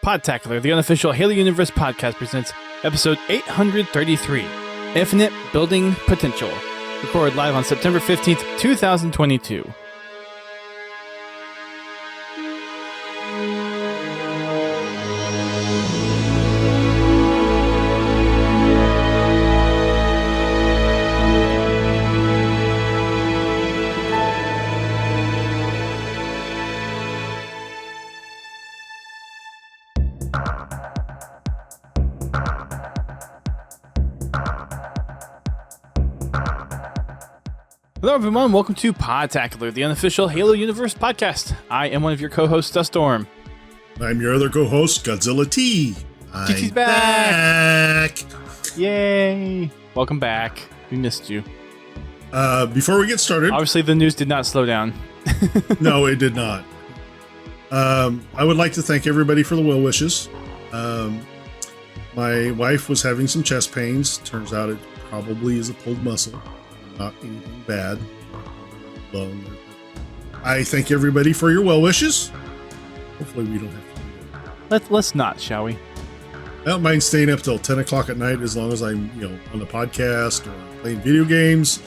Podtacular, the unofficial Halo Universe podcast, presents episode 833, Infinite Building Potential, recorded live on September 15th, 2022. Hello everyone, welcome to Podtacular, the unofficial Halo Universe podcast. I am one of your co-hosts, Duststorm. I'm your other co-host, Godzilla T. GT's back! Yay! Welcome back. We missed you. Before we get started... Obviously the news did not slow down. No, it did not. I would like to thank everybody for the well wishes. My wife was having some chest pains. Turns out it probably is a pulled muscle. Not anything bad. Well, I thank everybody for your well wishes. Hopefully we don't have to do that. Let's not, shall we? I don't mind staying up till 10 o'clock at night as long as I'm, on the podcast or playing video games.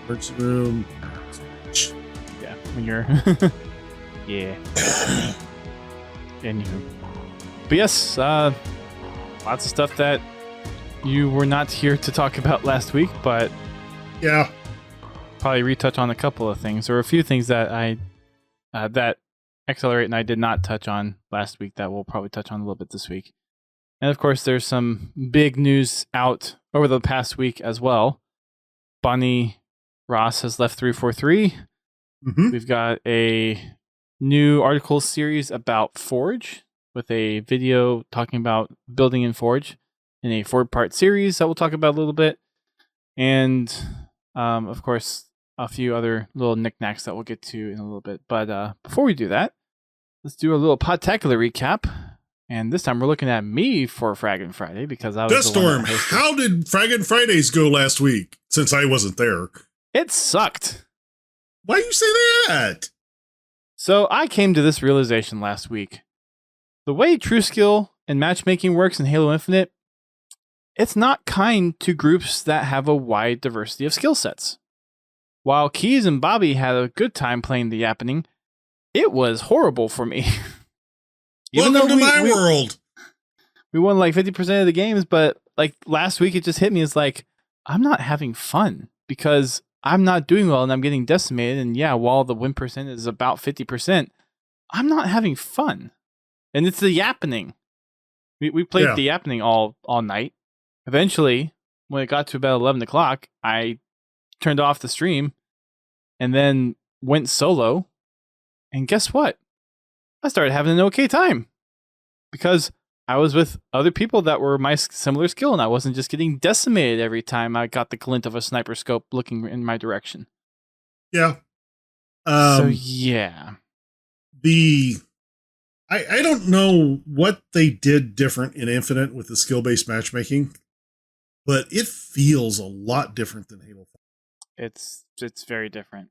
Emergency room. Yeah, when you're... yeah. Anywho. But yes, lots of stuff that you were not here to talk about last week, but yeah, probably retouch on a couple of things, or a few things that that Accelerate and I did not touch on last week that we'll probably touch on a little bit this week. And of course, there's some big news out over the past week as well. Bonnie Ross has left 343. Mm-hmm. We've got a new article series about Forge with a video talking about building in Forge in a 4-part series that we'll talk about a little bit. And, of course, a few other little knickknacks that we'll get to in a little bit. But before we do that, let's do a little Podtacular recap. And this time we're looking at me for Fraggin' Friday because I was Duststorm, how did Fraggin' Fridays go last week since I wasn't there? It sucked. Why do you say that? So I came to this realization last week. The way true skill and matchmaking works in Halo Infinite, it's not kind to groups that have a wide diversity of skill sets. While Keys and Bobby had a good time playing the Yappening, it was horrible for me. Welcome to my world. We won like 50% of the games, but like last week it just hit me as like, I'm not having fun because I'm not doing well and I'm getting decimated. And yeah, while the win percent is about 50%, I'm not having fun. And it's the Yappening. We played the Yappening all night. Eventually, when it got to about 11 o'clock, I turned off the stream and then went solo. And guess what? I started having an okay time because I was with other people that were my similar skill and I wasn't just getting decimated every time I got the glint of a sniper scope looking in my direction. Yeah. Yeah. I don't know what they did different in Infinite with the skill-based matchmaking, but it feels a lot different than Halo 5. It's very different.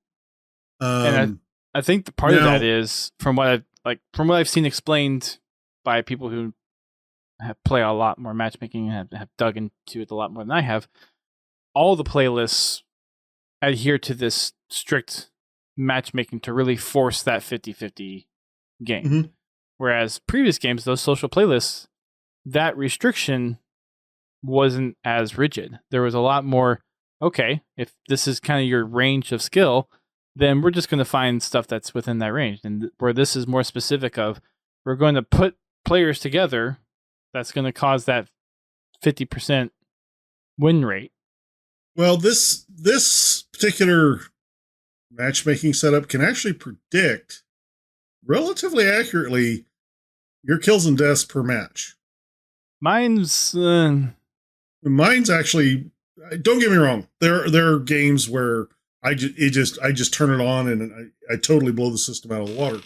And I think the part of that is from what I've seen explained by people who play a lot more matchmaking and have dug into it a lot more than I have. All the playlists adhere to this strict matchmaking to really force that 50-50 game. Mm-hmm. Whereas previous games, those social playlists, that restriction wasn't as rigid. There was a lot more, okay, if this is kind of your range of skill, then we're just going to find stuff that's within that range. And where this is more specific of, we're going to put players together that's going to cause that 50% win rate. Well, this particular matchmaking setup can actually predict relatively accurately your kills and deaths per match. Mine's actually, don't get me wrong, there are games where I just turn it on and I totally blow the system out of the water.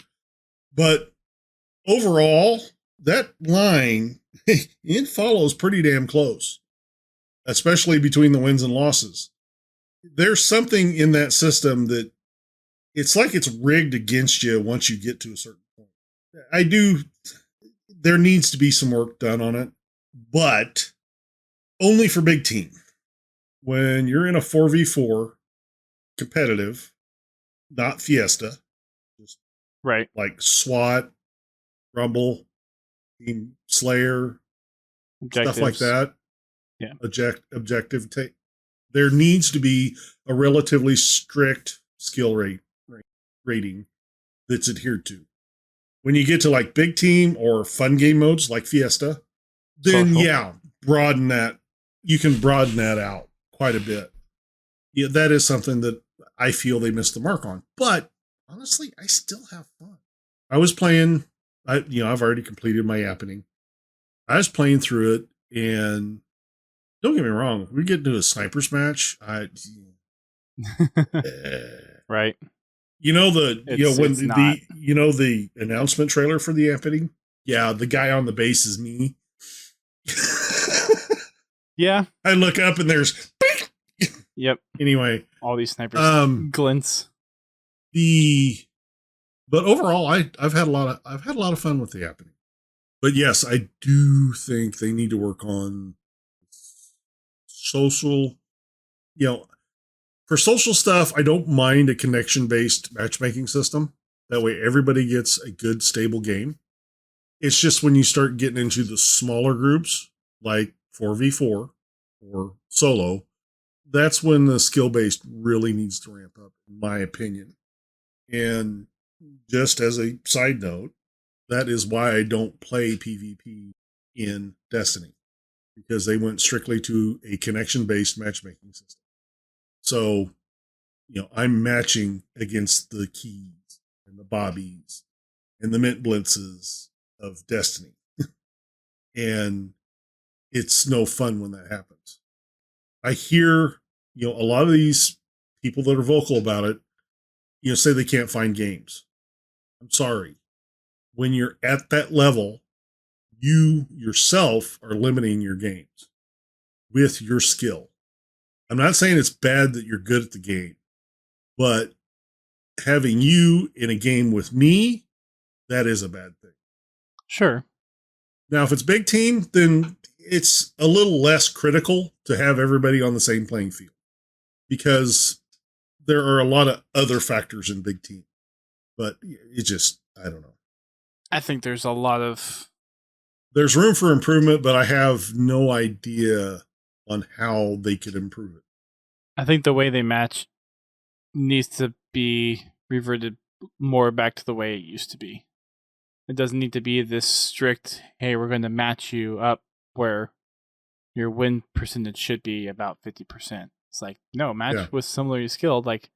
But overall, that line it follows pretty damn close, especially between the wins and losses. There's something in that system that it's like it's rigged against you once you get to a certain point. I do there needs to be some work done on it, but only for big team. When you're in a 4v4 competitive, not Fiesta, just Right. like SWAT, Rumble, Team Slayer, Objectives. stuff like that. Yeah. Objective take. There needs to be a relatively strict skill rating that's adhered to. When you get to like big team or fun game modes like Fiesta, then Social. broaden that. You can broaden that out quite a bit. Yeah, that is something that I feel they missed the mark on. But honestly, I still have fun. I was playing. I've already completed my yappening. I was playing through it, and don't get me wrong, we get into a snipers match. Right. The announcement trailer for the yappening. Yeah, the guy on the base is me. Yeah. I look up and there's. Yep. Anyway, all these snipers glints. But overall, I've had a lot of fun with the yappening. But yes, I do think they need to work on social. For social stuff, I don't mind a connection-based matchmaking system. That way, everybody gets a good, stable game. It's just when you start getting into the smaller groups, like 4v4 or solo, that's when the skill-based really needs to ramp up, in my opinion. And just as a side note, that is why I don't play PvP in Destiny, because they went strictly to a connection-based matchmaking system. So, I'm matching against the keys and the bobbies and the mint blitzes of Destiny. And it's no fun when that happens. I hear, a lot of these people that are vocal about it, say they can't find games. I'm sorry. When you're at that level, you yourself are limiting your games with your skill. I'm not saying it's bad that you're good at the game, but having you in a game with me, that is a bad thing. Sure. Now, if it's big team, then it's a little less critical to have everybody on the same playing field, because there are a lot of other factors in big team. But it just, I don't know. I think there's a lot of... There's room for improvement, but I have no idea on how they could improve it. I think the way they match needs to be reverted more back to the way it used to be. It doesn't need to be this strict, hey, we're going to match you up where your win percentage should be about 50%. It's like, no, match with similarly skilled. Like,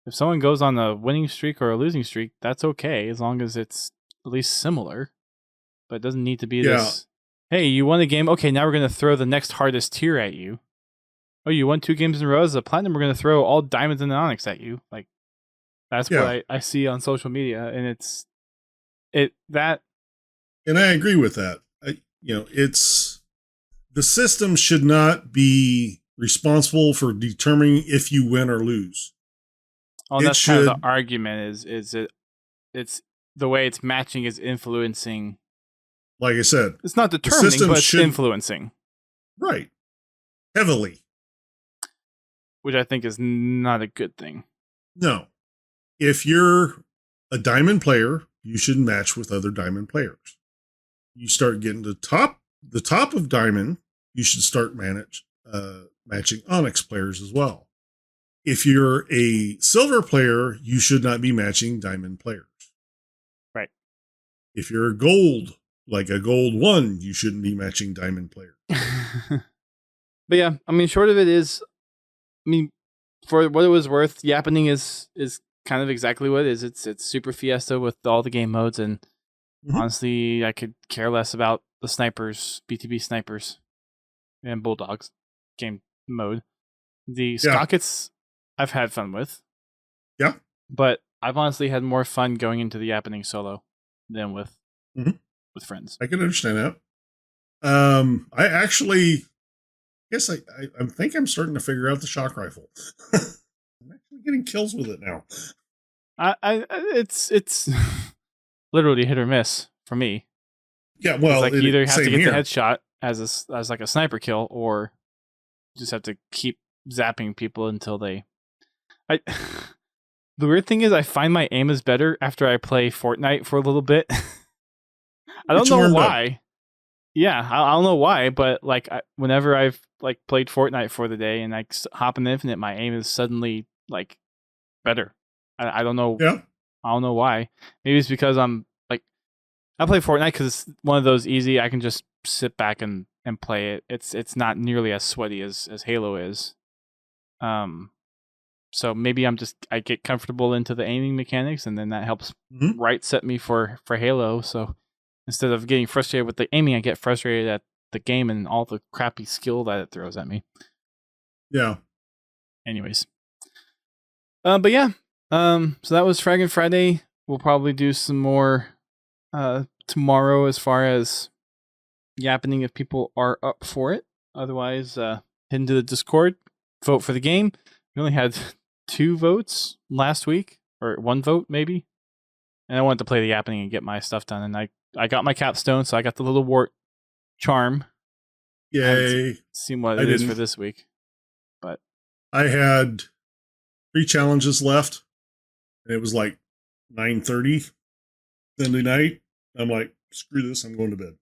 if someone goes on a winning streak or a losing streak, that's okay, as long as it's at least similar. But it doesn't need to be this, hey, you won a game, okay, now we're going to throw the next hardest tier at you. Oh, you won 2 games in a row as a platinum, we're going to throw all diamonds and onyx at you. Like, that's what I see on social media, and and I agree with that. It's the system should not be responsible for determining if you win or lose. Oh, that's kind of the argument is it's the way it's matching is influencing. Like I said, it's not determining, but it's influencing. Right. Heavily. Which I think is not a good thing. No. If you're a diamond player, you should match with other diamond players. You start getting to the top of diamond, you should start matching onyx players as well. If you're a silver player, you should not be matching diamond players. Right. If you're a gold, like a gold 1, you shouldn't be matching diamond players. But yeah, I mean, short of it is, I mean, for what it was worth, yappening is kind of exactly what it is. It's super Fiesta with all the game modes, and honestly, I could care less about the snipers, BTB snipers, and bulldogs game mode. The Skockets I've had fun with. Yeah. But I've honestly had more fun going into the yappening solo than with friends. I can understand that. I actually guess I think I'm starting to figure out the shock rifle. I'm actually getting kills with it now. It's literally hit or miss for me. Yeah, well, It's like you either have to same get here. the headshot as like a sniper kill, or just have to keep zapping people until they. I. The weird thing is, I find my aim is better after I play Fortnite for a little bit. I don't Get you know warmed up. why. Yeah, I don't know why, but like whenever I've like played Fortnite for the day and I hop in Infinite, my aim is suddenly like better. I don't know. Yeah. I don't know why. Maybe it's because I'm like I play Fortnite because it's one of those easy. I can just sit back and play it. It's not nearly as sweaty as Halo is. So maybe I get comfortable into the aiming mechanics, and then that helps right set me for Halo. So instead of getting frustrated with the aiming, I get frustrated at the game and all the crappy skill that it throws at me. Yeah. Anyways, but yeah, so that was Fragging Friday. We'll probably do some more tomorrow as far as yappening if people are up for it. Otherwise, head into the Discord, vote for the game. We only had 2 votes last week, or 1 vote maybe. And I wanted to play the yappening and get my stuff done. And I got my capstone, so I got the little wart charm. Yay. Seen what it is for this week. But I had 3 challenges left, and it was like 9:30 Sunday night. I'm like, screw this, I'm going to bed.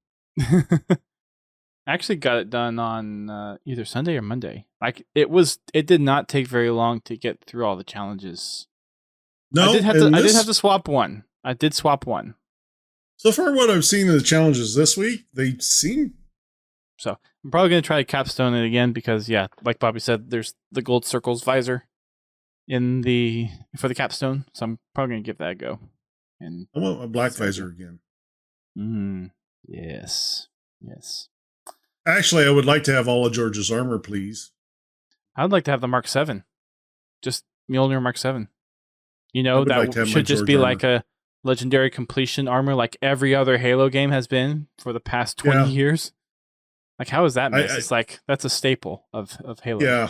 I actually got it done on either Sunday or Monday. Like it did not take very long to get through all the challenges. No, I did have to swap one. I did swap one. So far, what I've seen of the challenges this week, they seem. So I'm probably gonna try to capstone it again because yeah, like Bobby said, there's the gold circles visor for the capstone. So I'm probably gonna give that a go. And I want a black visor again. Yes. Actually, I would like to have all of George's armor, please. I'd like to have the Mark 7. Just Mjolnir Mark 7. You know, that like should just be armor. Like a legendary completion armor like every other Halo game has been for the past 20 years. Like, how is that missed? It's like, that's a staple of Halo. Yeah.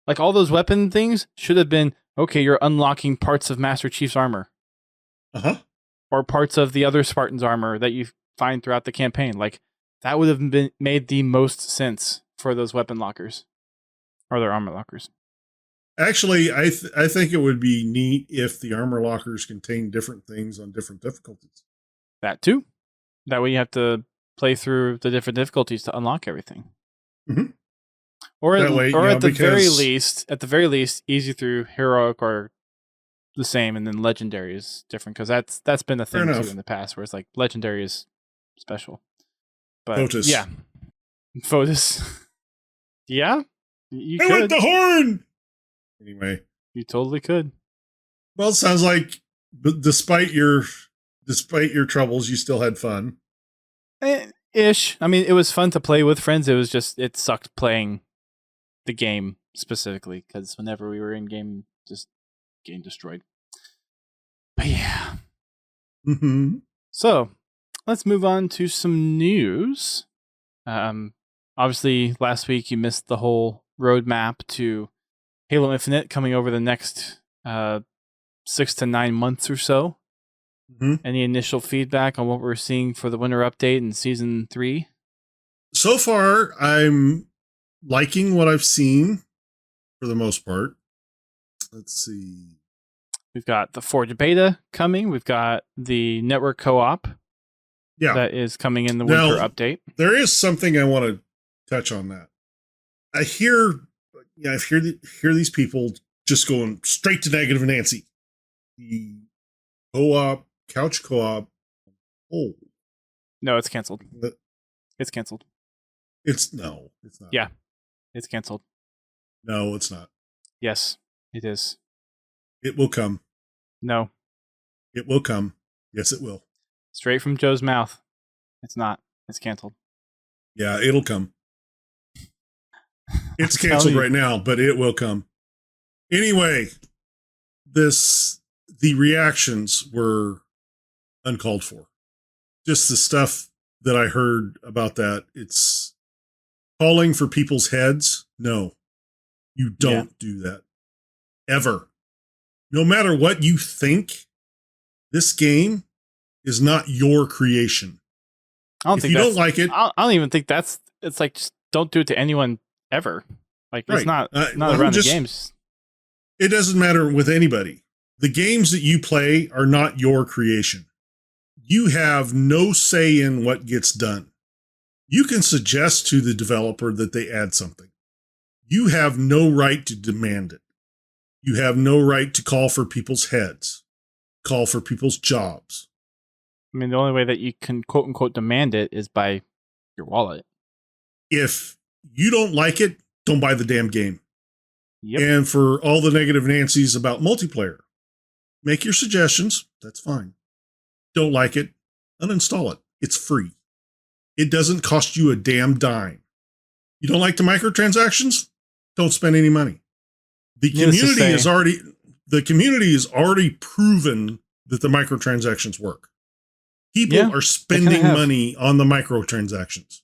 Like, all those weapon things should have been, okay, you're unlocking parts of Master Chief's armor. Or parts of the other Spartan's armor that you find throughout the campaign. Like, that would have been made the most sense for those weapon lockers. Or their armor lockers. Actually, I think it would be neat if the armor lockers contain different things on different difficulties. That too. That way you have to play through the different difficulties to unlock everything. Or at the very least, easy through heroic or the same, and then legendary is different because that's been a thing too in the past where it's like legendary is special. But Fotis. Yeah, Fotis. Yeah, you could. With the horn. Anyway, you totally could. Well, it sounds like despite your troubles, you still had fun. Ish. I mean, it was fun to play with friends. It sucked playing the game specifically because whenever we were in game, just game destroyed. But yeah. So let's move on to some news. Obviously, last week you missed the whole roadmap to Halo Infinite coming over the next 6 to 9 months or so. Any initial feedback on what we're seeing for the winter update in Season 3? So far, I'm liking what I've seen for the most part. Let's see. We've got the Forge beta coming. We've got the network co-op that is coming in the winter update. There is something I want to touch on that. I hear these people just going straight to negative Nancy. The co-op, couch co-op. Oh. No, it's canceled. It's canceled. It's not. Yeah, it's canceled. No, it's not. Yes, it is. It will come. No. It will come. Yes, it will. Straight from Joe's mouth. It's not. It's canceled. Yeah, it'll come. It's canceled right now, but it will come. Anyway, the reactions were uncalled for. Just the stuff that I heard about that, it's calling for people's heads. No, you don't do that. Ever. No matter what you think, this game is not your creation. I don't If think you that's, don't like it, I don't even think that's. It's like just don't do it to anyone ever. Like it's right. not Well, around the games. it doesn't matter with anybody. The games that you play are not your creation. You have no say in what gets done. You can suggest to the developer that they add something. You have no right to demand it. You have no right to call for people's heads, call for people's jobs. I mean, the only way that you can quote unquote demand it is by your wallet. If you don't like it, don't buy the damn game. Yep. And for all the negative Nancy's about multiplayer, make your suggestions. That's fine. Don't like it, uninstall it. It's free. It doesn't cost you a damn dime. You don't like the microtransactions? Don't spend any money. The community has already proven that the microtransactions work. People are spending money on the microtransactions.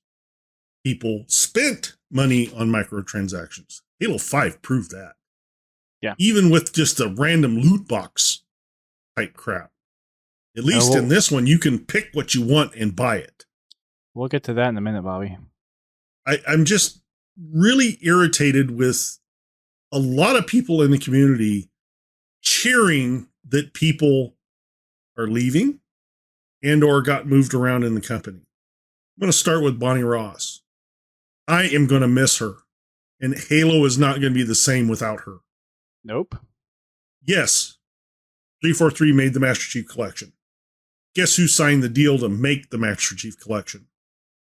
People spent money on microtransactions. Halo 5 proved that. Yeah. Even with just a random loot box type crap. At least in this one, you can pick what you want and buy it. We'll get to that in a minute, Bobby. I'm just really irritated with a lot of people in the community cheering that people are leaving and or got moved around in the company. I'm going to start with Bonnie Ross. I am going to miss her. And Halo is not going to be the same without her. Nope. Yes, 343 made the Master Chief Collection. Guess who signed the deal to make the Master Chief Collection?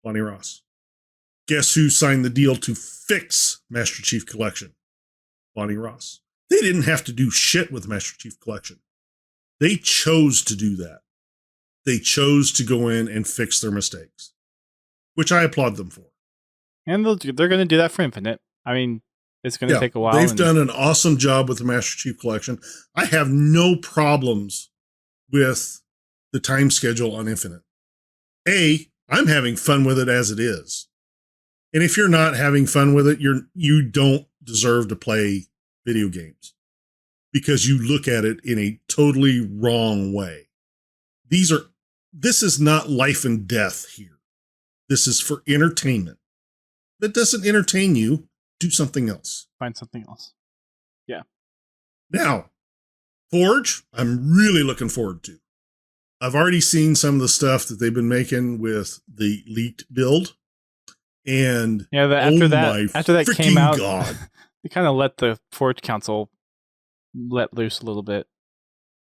Bonnie Ross. Guess who signed the deal to fix Master Chief Collection? Bonnie Ross. They didn't have to do shit with Master Chief Collection. They chose to do that. They chose to go in and fix their mistakes, which I applaud them for. And they're going to do that for Infinite. I mean, it's going to take a while. They've done an awesome job with the Master Chief Collection. I have no problems with the time schedule on Infinite. I'm having fun with it as it is. And if you're not having fun with it, you don't deserve to play video games because you look at it in a totally wrong way. This is not life and death here. This is for entertainment. If it doesn't entertain you, do something else. Find something else. Yeah. Now, Forge, I'm really looking forward to. I've already seen some of the stuff that they've been making with the leaked build. And after that came out, God. they kind of let the Forge Council let loose a little bit.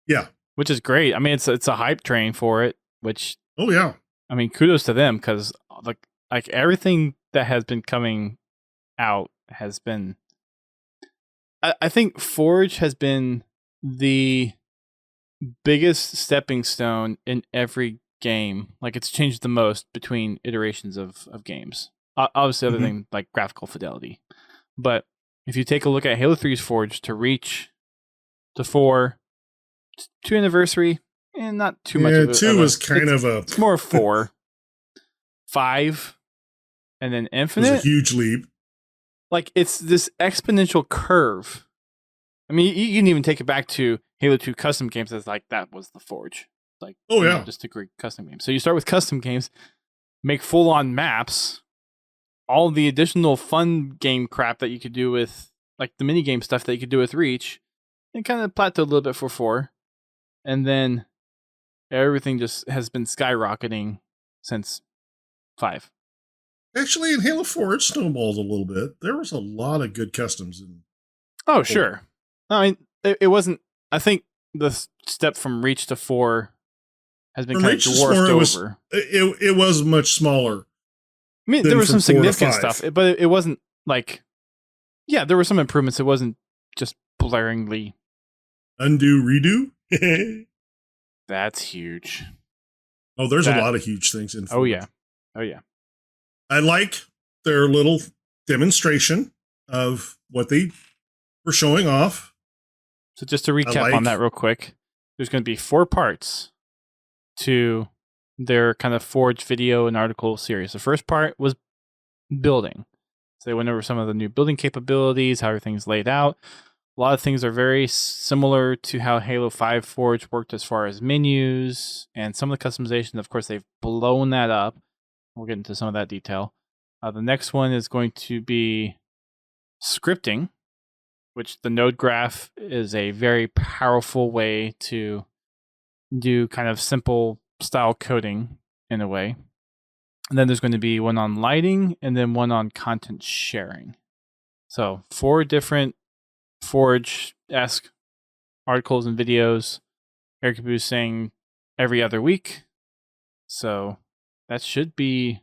Yeah. Which is great. I mean, it's a hype train for it, which I mean, kudos to them because like everything that has been coming out has been I think Forge has been the biggest stepping stone in every game. Like it's changed the most between iterations of games. Obviously, other than like graphical fidelity. But if you take a look at Halo 3's Forge to Reach, to 4, 2 Anniversary, and not too much of it. 2 was kind of a... It's more 4. 5, and then Infinite. It was a huge leap. Like, it's this exponential curve. I mean, you can even take it back to Halo 2 custom games as like, that was the Forge. Like, just a great custom game. So you start with custom games, make full-on maps, all the additional fun game crap that you could do with, like the minigame stuff that you could do with Reach, and kind of plateaued a little bit for 4. And then everything just has been skyrocketing since 5. Actually, in Halo 4, it snowballed a little bit. There was a lot of good customs in. Oh, 4. Sure. I mean, it wasn't. I think the step from Reach to 4 has been kind of dwarfed over. It was much smaller. I mean, there was some significant stuff, but it wasn't like. Yeah, there were some improvements. It wasn't just blaringly. Undo, redo? That's huge. Oh, there's a lot of huge things in 4. Oh, yeah. Oh, yeah. I like their little demonstration of what they were showing off. So just to recap on that real quick, there's going to be 4 parts to their kind of Forge video and article series. The first part was building. So they went over some of the new building capabilities, how everything's laid out. A lot of things are very similar to how Halo 5 Forge worked as far as menus and some of the customization. Of course, they've blown that up. We'll get into some of that detail. The next one is going to be scripting, which the node graph is a very powerful way to do kind of simple style coding in a way. And then there's going to be one on lighting and then one on content sharing. So 4 different Forge-esque articles and videos. Eric Caboose saying every other week. So that should be,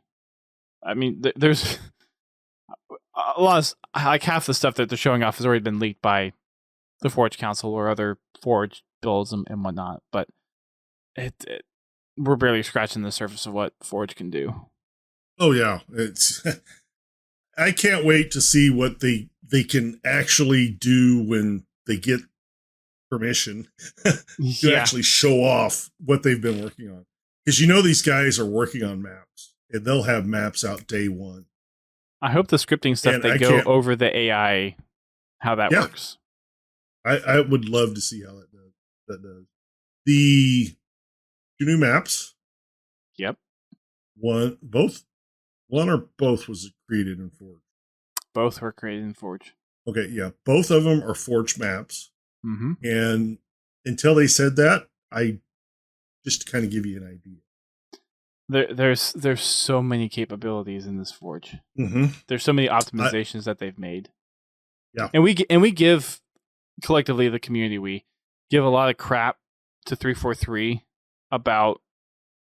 I mean, there's a lot of, like half the stuff that they're showing off has already been leaked by the Forge Council or other Forge builds and whatnot. But we're barely scratching the surface of what Forge can do. Oh yeah, it's. I can't wait to see what they can actually do when they get permission to actually show off what they've been working on. Because these guys are working on maps, and they'll have maps out day one. I hope the scripting stuff and they go over the AI, how that works. I would love to see how that does. The 2 new maps. Yep. One or both was created in Forge? Both were created in Forge. Okay, yeah. Both of them are Forge maps. Mm-hmm. And until they said that, just to kind of give you an idea. There's so many capabilities in this Forge. Mm-hmm. There's so many optimizations that they've made. Yeah. And we give, collectively, the community, we give a lot of crap to 343 about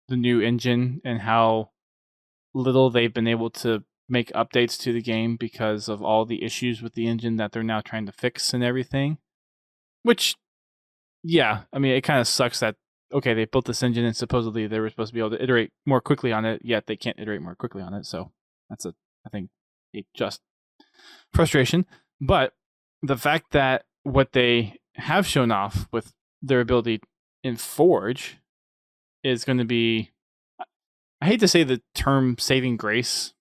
the new engine and how little they've been able to make updates to the game because of all the issues with the engine that they're now trying to fix and everything. Which, yeah, I mean, it kind of sucks that, okay, they built this engine and supposedly they were supposed to be able to iterate more quickly on it, yet they can't iterate more quickly on it. So that's I think, a just frustration. But the fact that what they have shown off with their ability in Forge is going to be, I hate to say the term saving grace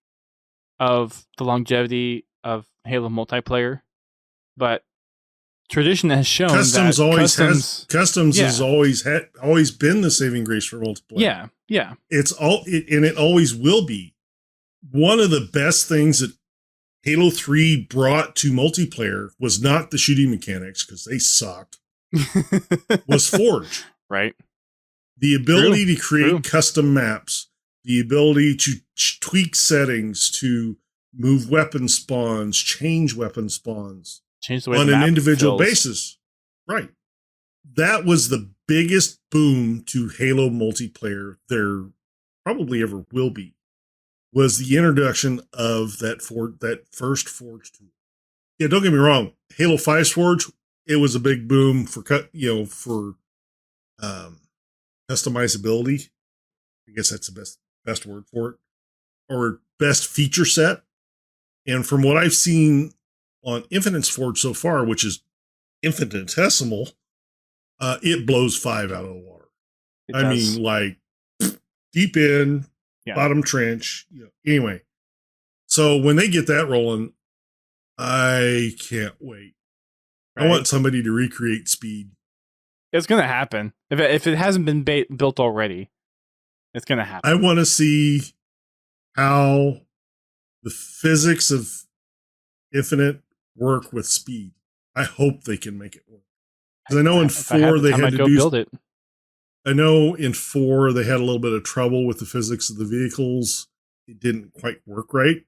of the longevity of Halo multiplayer, but tradition has shown customs that customs has always been the saving grace for multiplayer. Yeah. And it always will be. One of the best things that Halo 3 brought to multiplayer was not the shooting mechanics, because they sucked. Was Forge. Right. The ability to create custom maps, the ability to tweak settings, to move weapon spawns, change weapon spawns change the way on the an map individual feels. basis. Right. That was the biggest boom to Halo multiplayer there probably ever will be, was the introduction of that first Forge tool. Yeah, don't get me wrong. Halo 5's Forge, it was a big boom for customizability. I guess that's the best word for it, or best feature set. And from what I've seen on Infinite's Forge so far, which is infinitesimal, it blows 5 out of the water. I mean, like deep in, bottom trench. Anyway, so when they get that rolling, I can't wait. Right? I want somebody to recreate speed. It's going to happen. If it hasn't been built already, it's going to happen. I want to see how the physics of Infinite work with speed. I hope they can make it work. Because I know in 4 they had to build it. I know in 4 they had a little bit of trouble with the physics of the vehicles. It didn't quite work right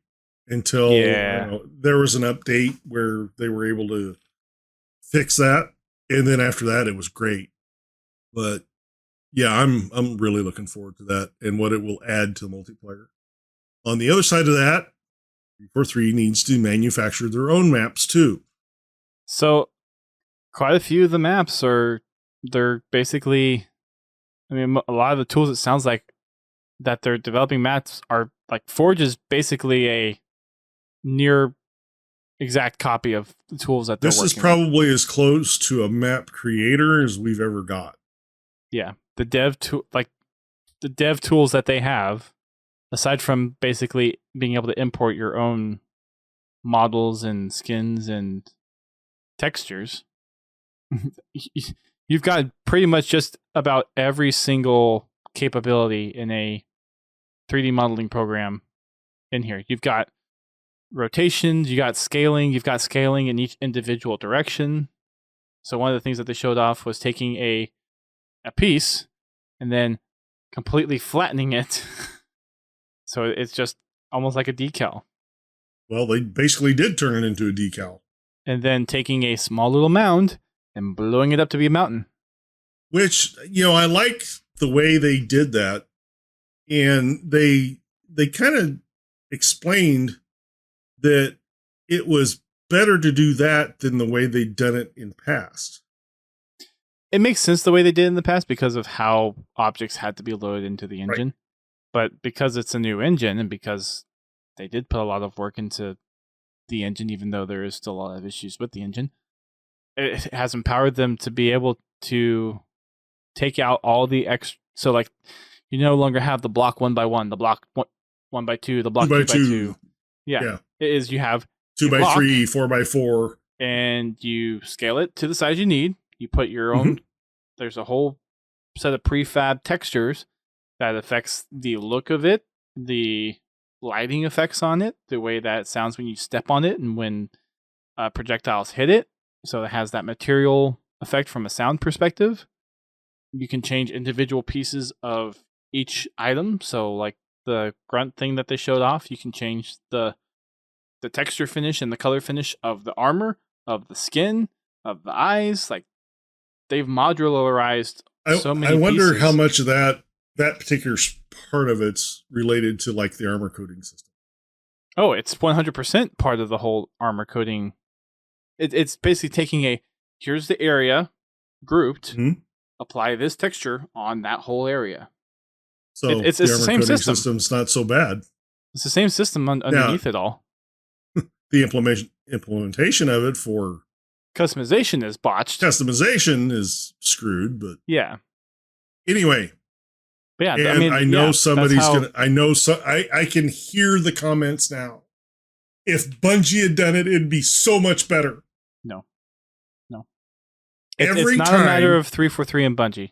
until there was an update where they were able to fix that, and then after that it was great. But yeah, I'm really looking forward to that and what it will add to multiplayer. On the other side of that, 343 needs to manufacture their own maps too. So quite a few of the maps they're basically, I mean, a lot of the tools, it sounds like that they're developing maps are like Forge is basically a near exact copy of the tools that they're working with. This is probably as close to a map creator as we've ever got. Yeah. The dev tools that they have, aside from basically being able to import your own models and skins and textures, you've got pretty much just about every single capability in a 3D modeling program in here. You've got rotations, you've got scaling in each individual direction. So one of the things that they showed off was taking a piece and then completely flattening it. So it's just almost like a decal. Well, they basically did turn it into a decal. And then taking a small little mound and blowing it up to be a mountain. Which, I like the way they did that. And they kind of explained that it was better to do that than the way they'd done it in the past. It makes sense the way they did in the past because of how objects had to be loaded into the engine. Right. But because it's a new engine and because they did put a lot of work into the engine, even though there is still a lot of issues with the engine, it has empowered them to be able to take out all the extra. So, like, you no longer have the block 1x1, the block 1x2, the block 2x2. Yeah. It is, you have 2x3, 4x4. And you scale it to the size you need. You put your own, there's a whole set of prefab textures that affects the look of it, the lighting effects on it, the way that it sounds when you step on it and when projectiles hit it. So it has that material effect from a sound perspective. You can change individual pieces of each item. So like the grunt thing that they showed off, you can change the texture finish and the color finish of the armor, of the skin, of the eyes. Like, they've modularized so many I wonder pieces. how much of that particular part of it's related to like the armor coating system. Oh, it's 100% part of the whole armor coating. It's basically taking here's the area grouped, apply this texture on that whole area. So it's the same system. System's not so bad. It's the same system underneath it all. The implementation of it for customization is botched. Customization is screwed, but yeah. Anyway, but yeah, and I know somebody's gonna. I can hear the comments now. If Bungie had done it, it'd be so much better. No. Every it's not time, a matter of 343 and Bungie.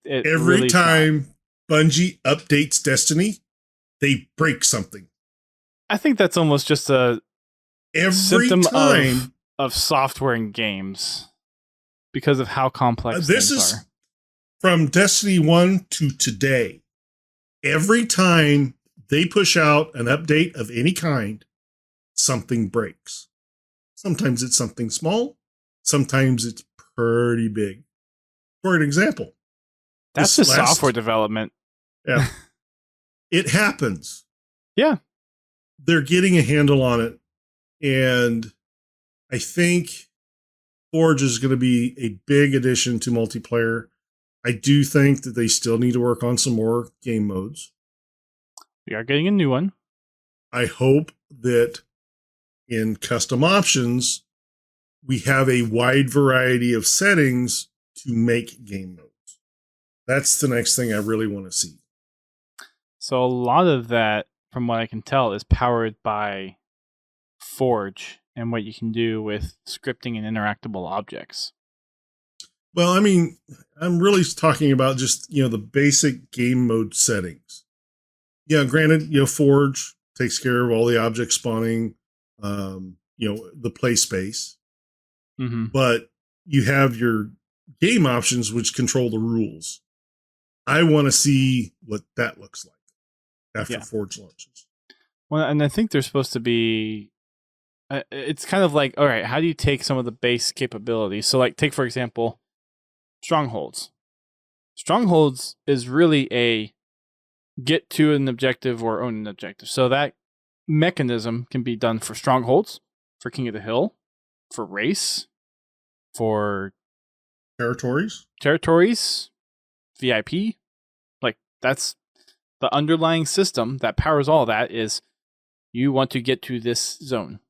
Every really time Bungie updates Destiny, they break something. I think that's almost just a symptom of software in games because of how complex things are. From Destiny 1 to today. Every time they push out an update of any kind, something breaks. Sometimes it's something small. Sometimes it's pretty big. For an example. That's just software development. Yeah. It happens. Yeah. They're getting a handle on it. And I think Forge is going to be a big addition to multiplayer. I do think that they still need to work on some more game modes. We are getting a new one. I hope that in custom options, we have a wide variety of settings to make game modes. That's the next thing I really want to see. So a lot of that, from what I can tell, is powered by Forge and what you can do with scripting and interactable objects. Well, I mean, I'm really talking about just, the basic game mode settings. Yeah, granted, Forge takes care of all the object spawning, the play space. Mm-hmm. But you have your game options, which control the rules. I want to see what that looks like after Forge launches. Well, and I think there's supposed to be... it's kind of like, all right, how do you take some of the base capabilities? So, like, take, for example... Strongholds. Strongholds is really a get to an objective or own an objective. So that mechanism can be done for Strongholds, for King of the Hill, for Race, for Territories, VIP. Like, that's the underlying system that powers all that is you want to get to this zone.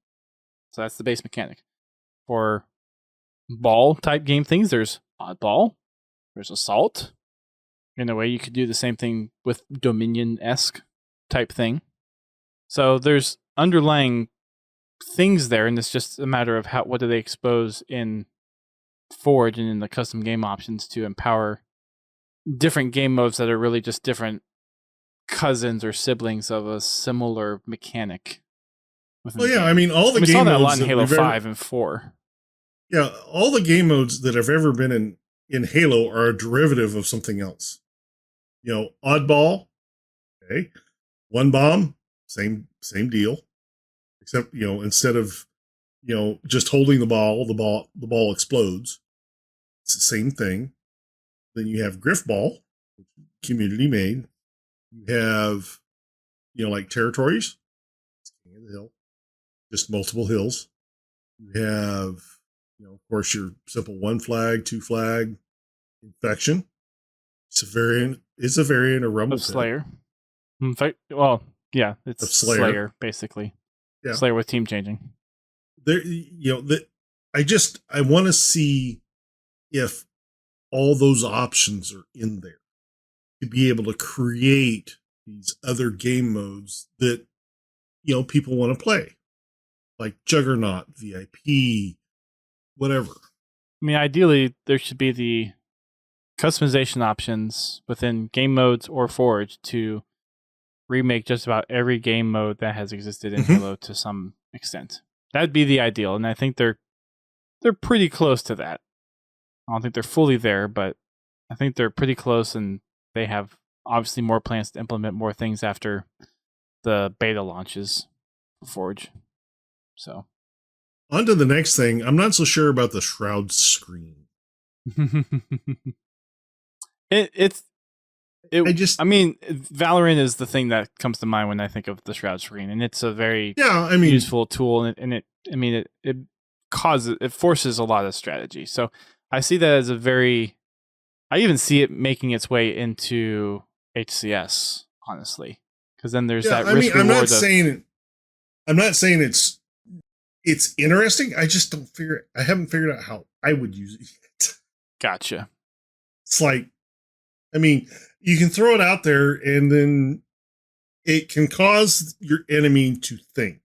So that's the base mechanic. For ball type game things, there's Oddball, there's Assault. In a way, you could do the same thing with Dominion-esque type thing. So there's underlying things there, and it's just a matter of what do they expose in Forge and in the custom game options to empower different game modes that are really just different cousins or siblings of a similar mechanic. Well, yeah, I mean, all the we game saw that a modes lot in Halo we've ever- 5 and 4. Yeah, all the game modes that have ever been in Halo are a derivative of something else. Oddball, okay, one bomb, same deal, except instead of just holding the ball explodes. It's the same thing. Then you have Griffball, community made. You have like territories, King of the Hill, just multiple hills. You have of course your simple 1 flag, 2 flag, infection. It's a variant of Rumble Of Pit. Slayer. In fact, well, yeah, it's Of Slayer. Slayer basically. Yeah. Slayer with team changing. There, I want to see if all those options are in there to be able to create these other game modes that people want to play, like Juggernaut, VIP, whatever. I mean, ideally, there should be the customization options within game modes or Forge to remake just about every game mode that has existed in Halo to some extent. That'd be the ideal, and I think they're pretty close to that. I don't think they're fully there, but I think they're pretty close, and they have obviously more plans to implement more things after the beta launches for Forge. So, on to the next thing. I'm not so sure about the Shroud screen. I mean, Valorant is the thing that comes to mind when I think of the Shroud screen, and it's a very useful tool, and it forces a lot of strategy. So I see that as I even see it making its way into HCS, honestly, because then there's that risk reward. I'm not saying it's interesting. I just I haven't figured out how I would use it yet. Gotcha. It's like, I mean, you can throw it out there and then it can cause your enemy to think.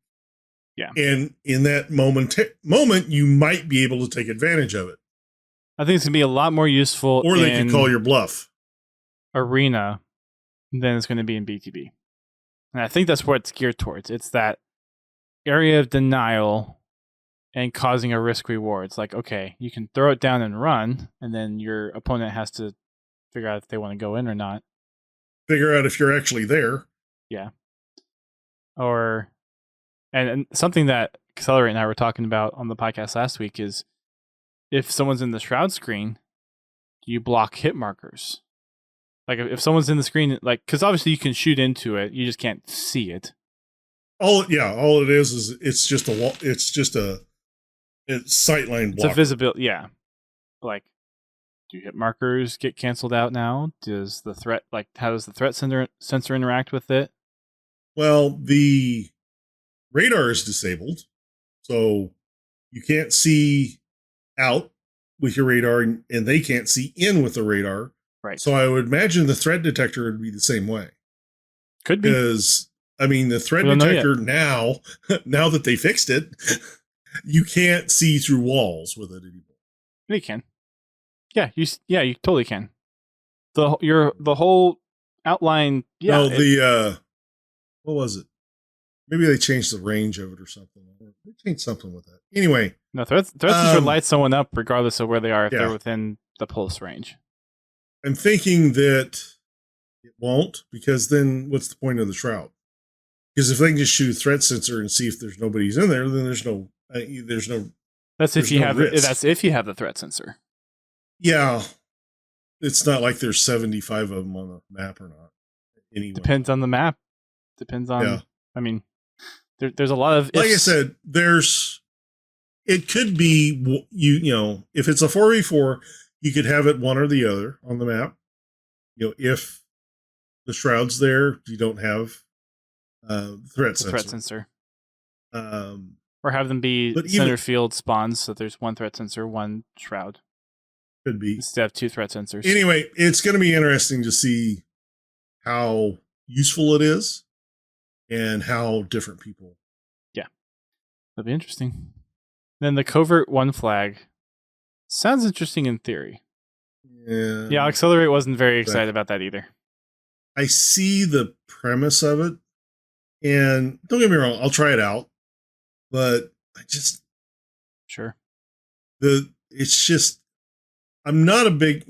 Yeah. And in that moment, you might be able to take advantage of it. I think it's going to be a lot more useful or they can call your bluff. Arena than it's going to be in BTB. And I think that's what it's geared towards. It's that area of denial and causing a risk reward. It's like, okay, you can throw it down and run, and then your opponent has to figure out if they want to go in or not. Figure out if you're actually there. Yeah. And something that Accelerate and I were talking about on the podcast last week is if someone's in the Shroud screen, you block hit markers. Like if someone's in the screen, like, because obviously you can shoot into it, you just can't see it. All it is it's just a wall. It's just a sightline block. It's a visibility, yeah. Like, do hit markers get canceled out now? Does the threat, like, how does the threat sensor interact with it? Well, the radar is disabled, so you can't see out with your radar, and they can't see in with the radar. Right. So I would imagine the threat detector would be the same way. Could be. Because, I mean, the threat detector now that they fixed it, you can't see through walls with it anymore. You can. Yeah, you totally can. The whole outline. Yeah. What was it? Maybe they changed the range of it or something. They changed something with that. Anyway. No, threats should light someone up regardless of where they are if they're within the pulse range. I'm thinking that it won't, because then what's the point of the Shroud? Because if they can just shoot a threat sensor and see if there's nobody's in there, then there's no. That's if you have. risk. That's if you have the threat sensor. Yeah, it's not like there's 75 of them on the map or not. Anyway. Depends on the map. Depends on. Yeah. I mean, there's a lot of. Like I said, it could be if it's a 4v4, you could have it one or the other on the map. If the Shroud's there, you don't have threat sensor. Or have them be center field spawns, so there's one threat sensor, one Shroud. Could be. Instead of two threat sensors. Anyway, it's going to be interesting to see how useful it is and how different people. Yeah. That'll be interesting. Then the covert 1 flag sounds interesting in theory. Yeah, Accelerate wasn't very excited about that either. I see the premise of it, and don't get me wrong, I'll try it out, but I just Sure. it's just I'm not a big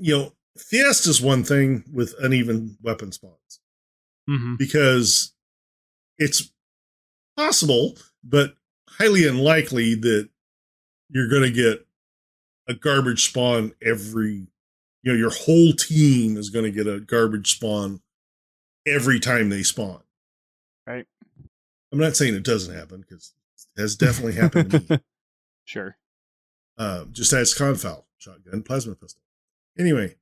Fiesta's one thing with uneven weapon spawns Mm-hmm. because it's possible, but highly unlikely that you're going to get a garbage spawn every. Your whole team is going to get a garbage spawn every time they spawn. Right. I'm not saying it doesn't happen because it has definitely happened to me. Sure. Just as confoul, shotgun, plasma pistol. Anyway,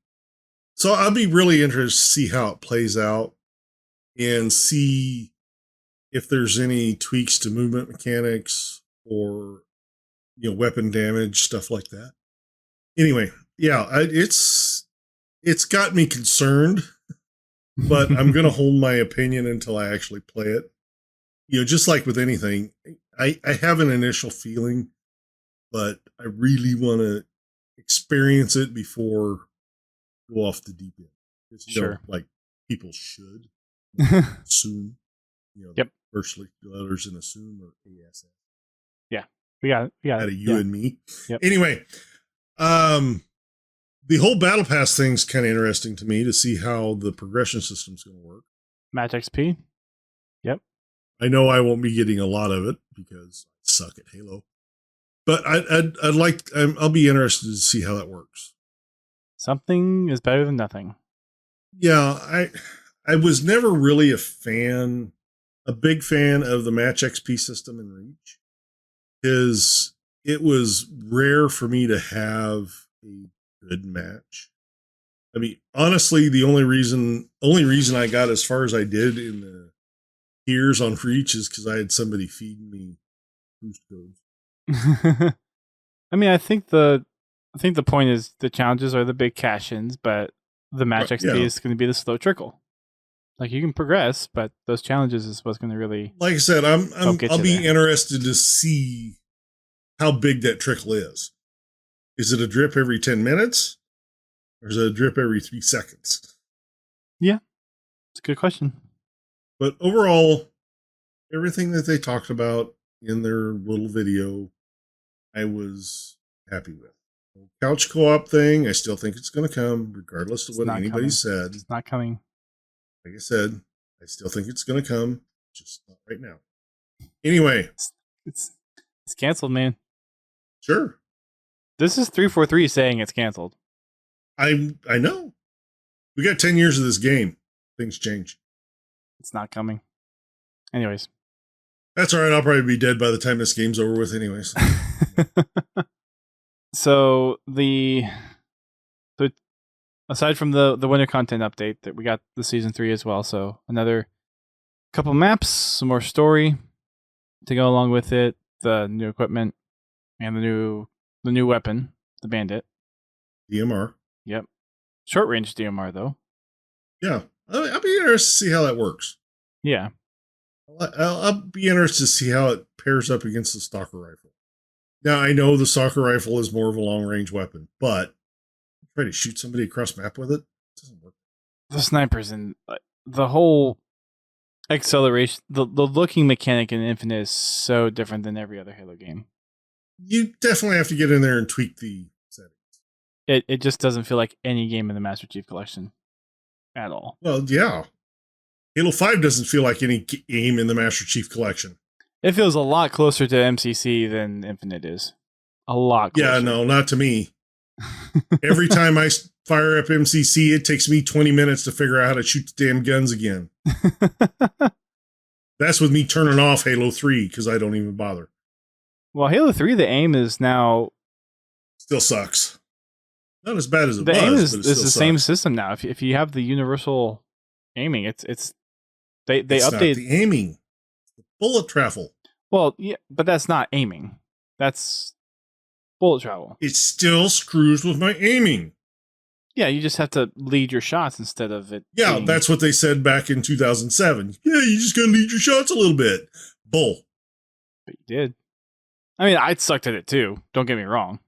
so I'll be really interested to see how it plays out and see if there's any tweaks to movement mechanics or weapon damage, stuff like that. Anyway, yeah, it's got me concerned, but I'm going to hold my opinion until I actually play it. Just like with anything, I have an initial feeling, but I really want to experience it before go off the deep end. Sure. Like people should assume, Yep. Virtually letters in assume or ASS. Yeah. We got it. Out of you and me. Yep. Anyway, the whole battle pass thing's kind of interesting to me to see how the progression system's going to work. Match XP. Yep. I know I won't be getting a lot of it because I suck at Halo, but I'll be interested to see how that works. Something is better than nothing. Yeah, I was never really a big fan of the match XP system in Reach, because it was rare for me to have a good match. I mean, honestly, the only reason I got as far as I did in the tiers on Reach is because I had somebody feeding me boost codes. I mean, I think the point is the challenges are the big cash-ins, but the match XP is going to be the slow trickle. Like, you can progress, but those challenges is what's going to really. Like I said, I'll be interested to see how big that trickle is. Is it a drip every 10 minutes? Or is it a drip every 3 seconds? Yeah. It's a good question. But overall, everything that they talked about in their little video, I was happy with. Couch co-op thing, I still think it's going to come, regardless of what anybody said. It's not coming. Like I said, I still think it's going to come, just not right now. Anyway. It's canceled, man. Sure. This is 343 saying it's canceled. I know. We got 10 years of this game. Things change. It's not coming. Anyways. That's all right. I'll probably be dead by the time this game's over with anyways. So aside from the winter content update, that we got the season 3 as well. So another couple maps, some more story to go along with it, the new equipment, and the new weapon, the bandit. DMR. Yep. Short range DMR though. Yeah. I'll be interested to see how that works. Yeah. I'll be interested to see how it pairs up against the stalker rifle. Now, I know the stalker rifle is more of a long-range weapon, but try to shoot somebody across map with it doesn't work. The snipers and the whole acceleration, the looking mechanic in Infinite is so different than every other Halo game. You definitely have to get in there and tweak the settings. It just doesn't feel like any game in the Master Chief Collection at all. Well, yeah. Halo 5 doesn't feel like any game in the Master Chief Collection. It feels a lot closer to MCC than Infinite is. A lot closer. Yeah, no, not to me. Every time I fire up MCC, it takes me 20 minutes to figure out how to shoot the damn guns again. That's with me turning off Halo 3 because I don't even bother. Well, Halo 3, the aim is now... Still sucks. Not as bad as it was. The aim is the same system now. If you have the universal aiming, it's they update not the aiming. The bullet travel. Well, yeah, but that's not aiming. That's bullet travel. It still screws with my aiming. Yeah, you just have to lead your shots instead of it. Yeah, that's what they said back in 2007. Yeah, you just gotta lead your shots a little bit. Bull. But you did. I mean, I sucked at it too. Don't get me wrong.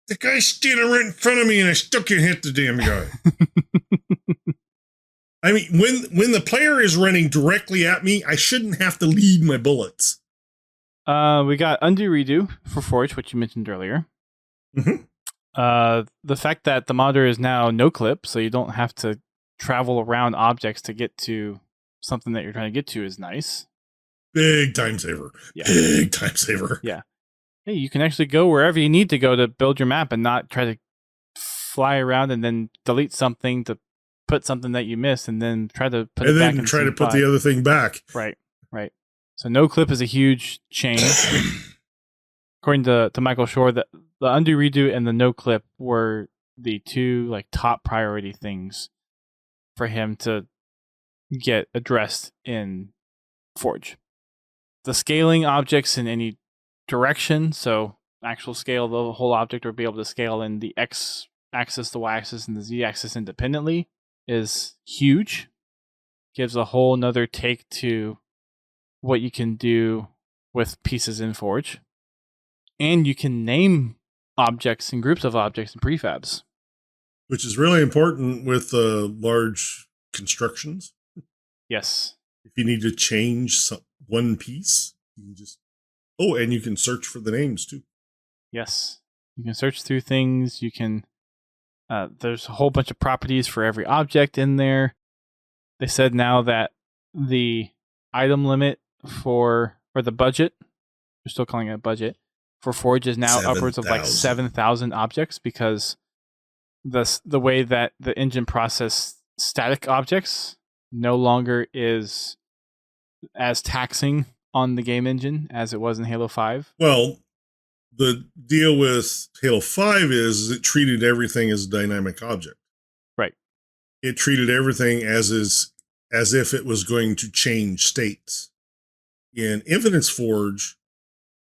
The guy's standing right in front of me and I still can't hit the damn guy. I mean, when the player is running directly at me, I shouldn't have to lead my bullets. We got undo redo for Forge, which you mentioned earlier. Mm-hmm. The fact that the monitor is now no clip, so you don't have to travel around objects to get to something that you're trying to get to is nice. Big time saver. Yeah. Big time saver. Yeah. Hey, you can actually go wherever you need to go to build your map and not try to fly around and then delete something to put something that you missed and then try to put it back. And then try to put the other thing back. Right. So no clip is a huge change. According to Michael Shore, the undo redo and the no clip were the two like top priority things for him to get addressed in Forge. The scaling objects in any direction, so actual scale of the whole object or be able to scale in the X axis, the Y axis, and the Z axis independently is huge. Gives a whole nother take to what you can do with pieces in Forge. And you can name objects and groups of objects in prefabs. Which is really important with large constructions. Yes. If you need to change one piece, you can just... Oh, and you can search for the names too. Yes. You can search through things. You can... there's a whole bunch of properties for every object in there. They said now that the item limit or the budget, we're still calling it a budget, for Forge is now 7, upwards of like 7,000 objects because the way that the engine processes static objects no longer is as taxing on the game engine as it was in Halo 5. Well, the deal with Halo 5 is it treated everything as a dynamic object. Right. It treated everything as if it was going to change states. In Infinite's Forge,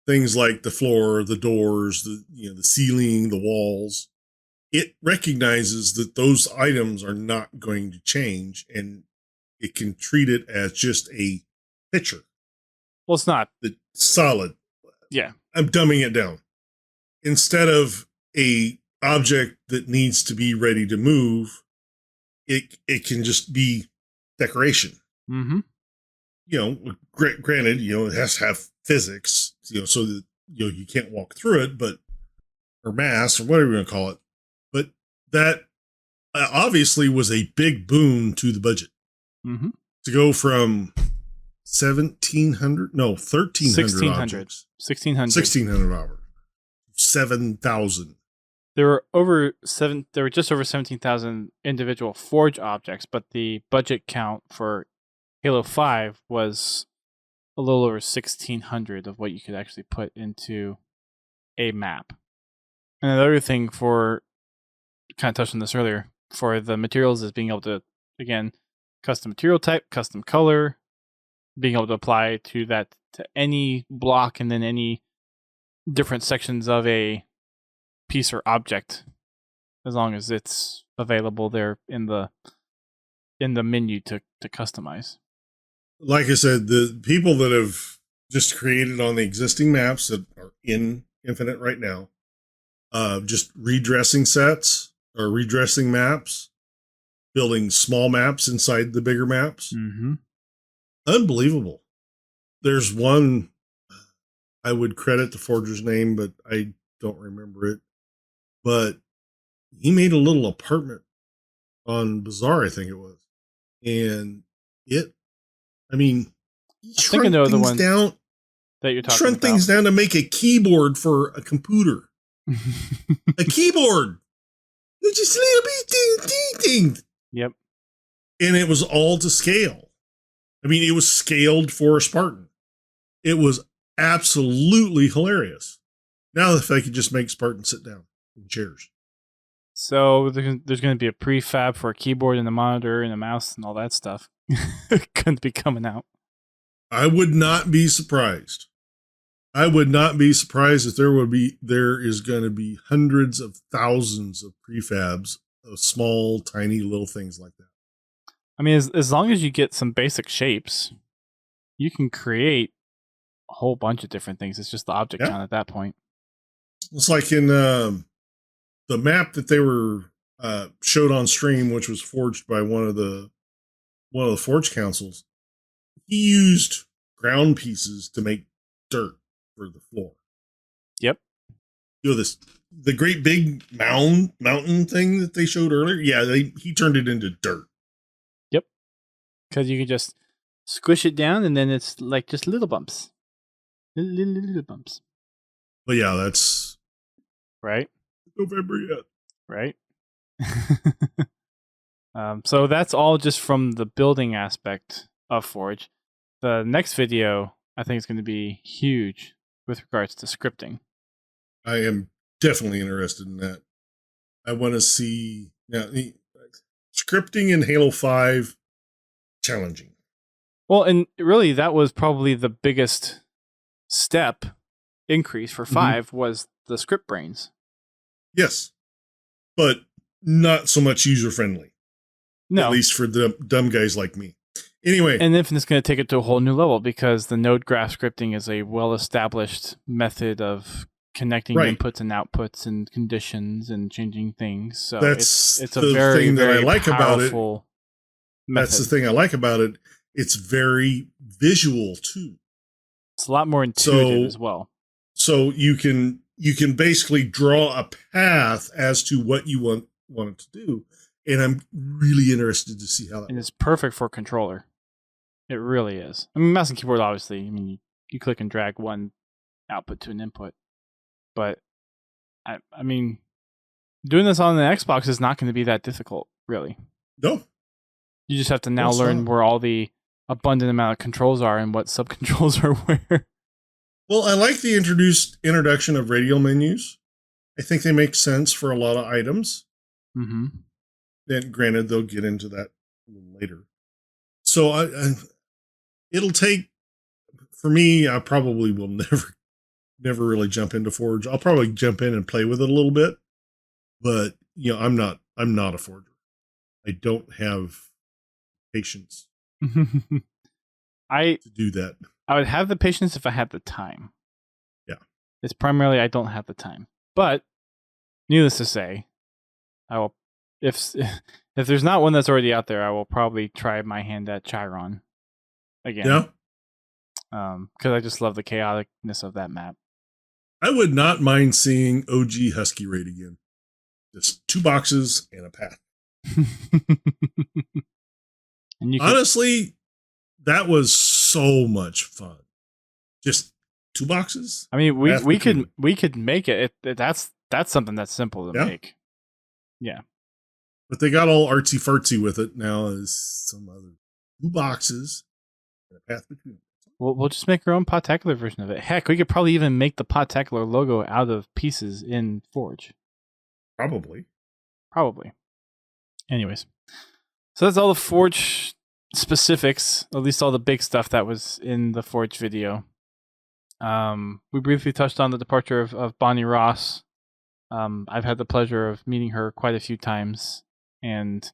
things like the floor, the doors, the ceiling, the walls, it recognizes that those items are not going to change, and it can treat it as just a picture. Well, it's not. The solid. Yeah. I'm dumbing it down. Instead of a object that needs to be ready to move, it can just be decoration. Mm-hmm. Granted, it has to have physics, so that you can't walk through it, or mass or whatever you want to call it. But that obviously was a big boon to the budget. Mm-hmm. To go from 1,300 objects. 1,600 hours. 7,000. There were just over 17,000 individual Forge objects, but the budget count for Halo 5 was a little over 1,600 of what you could actually put into a map. And another thing kind of touched on this earlier, for the materials is being able to, again, custom material type, custom color, being able to apply to any block and then any different sections of a piece or object, as long as it's available there in the menu to customize. Like I said, the people that have just created on the existing maps that are in Infinite right now, just redressing sets or redressing maps, building small maps inside the bigger maps. Mm-hmm. Unbelievable. There's one, I would credit the forger's name, but I don't remember it. But he made a little apartment on Bazaar, I think it was. And he shrunk things down. That you're talking shrunk about. Things down to make a keyboard for a computer. A keyboard. You just ding. Yep. And it was all to scale. It was scaled for a Spartan. It was absolutely hilarious. Now if I could just make Spartans sit down in chairs. So there's going to be a prefab for a keyboard and a monitor and a mouse and all that stuff. Couldn't be coming out. I would not be surprised. I would not be surprised if there is going to be hundreds of thousands of prefabs of small, tiny little things like that. As long as you get some basic shapes, you can create a whole bunch of different things. It's just the object count at that point. It's like in the map that they were showed on stream, which was forged by one of the one of the Forge Councils, he used ground pieces to make dirt for the floor. Yep. The great big mountain thing that they showed earlier. Yeah, he turned it into dirt. Yep. Because you can just squish it down, and then it's like just little bumps, little bumps. But yeah, that's right. November yet. Right. So that's all just from the building aspect of Forge. The next video, I think, is going to be huge with regards to scripting. I am definitely interested in that. I want to see scripting in Halo 5 challenging. Well, and really, that was probably the biggest step increase for 5 was the script brains. Yes, but not so much user friendly. No, at least for the dumb guys like me. Anyway, and Infinite's going to take it to a whole new level because the node graph scripting is a well-established method of connecting inputs and outputs and conditions and changing things. So it's a very, thing that I like about it. Method. That's the thing I like about it. It's very visual too. It's a lot more intuitive as well. So you can basically draw a path as to what you want it to do. And I'm really interested to see how that. And it's perfect for a controller. It really is. I mean, mouse and keyboard, obviously. I mean, you click and drag one output to an input. But, I mean, doing this on the Xbox is not going to be that difficult, really. No. You just have to now learn where all the abundant amount of controls are and what sub-controls are where. Well, I like the introduction of radial menus. I think they make sense for a lot of items. Mm-hmm. Then, granted, they'll get into that a little later. So it'll take, for me, I probably will never really jump into Forge. I'll probably jump in and play with it a little bit, but I'm not a forger. I don't have patience to do that. I would have the patience if I had the time. Yeah, it's primarily I don't have the time. But needless to say, I will. If there's not one that's already out there, I will probably try my hand at Chiron again. Yeah. Because I just love the chaoticness of that map. I would not mind seeing OG Husky Raid again. Just 2 boxes and a path. And honestly, that was so much fun. Just 2 boxes. I mean, we could make it. That's something that's simple to make. Yeah. But they got all artsy fartsy with it now as some other 2 boxes and a path between them. We'll just make our own Podtacular version of it. Heck, we could probably even make the Podtacular logo out of pieces in Forge. Probably. Anyways, so that's all the Forge specifics, at least all the big stuff that was in the Forge video. We briefly touched on the departure of Bonnie Ross. I've had the pleasure of meeting her quite a few times, and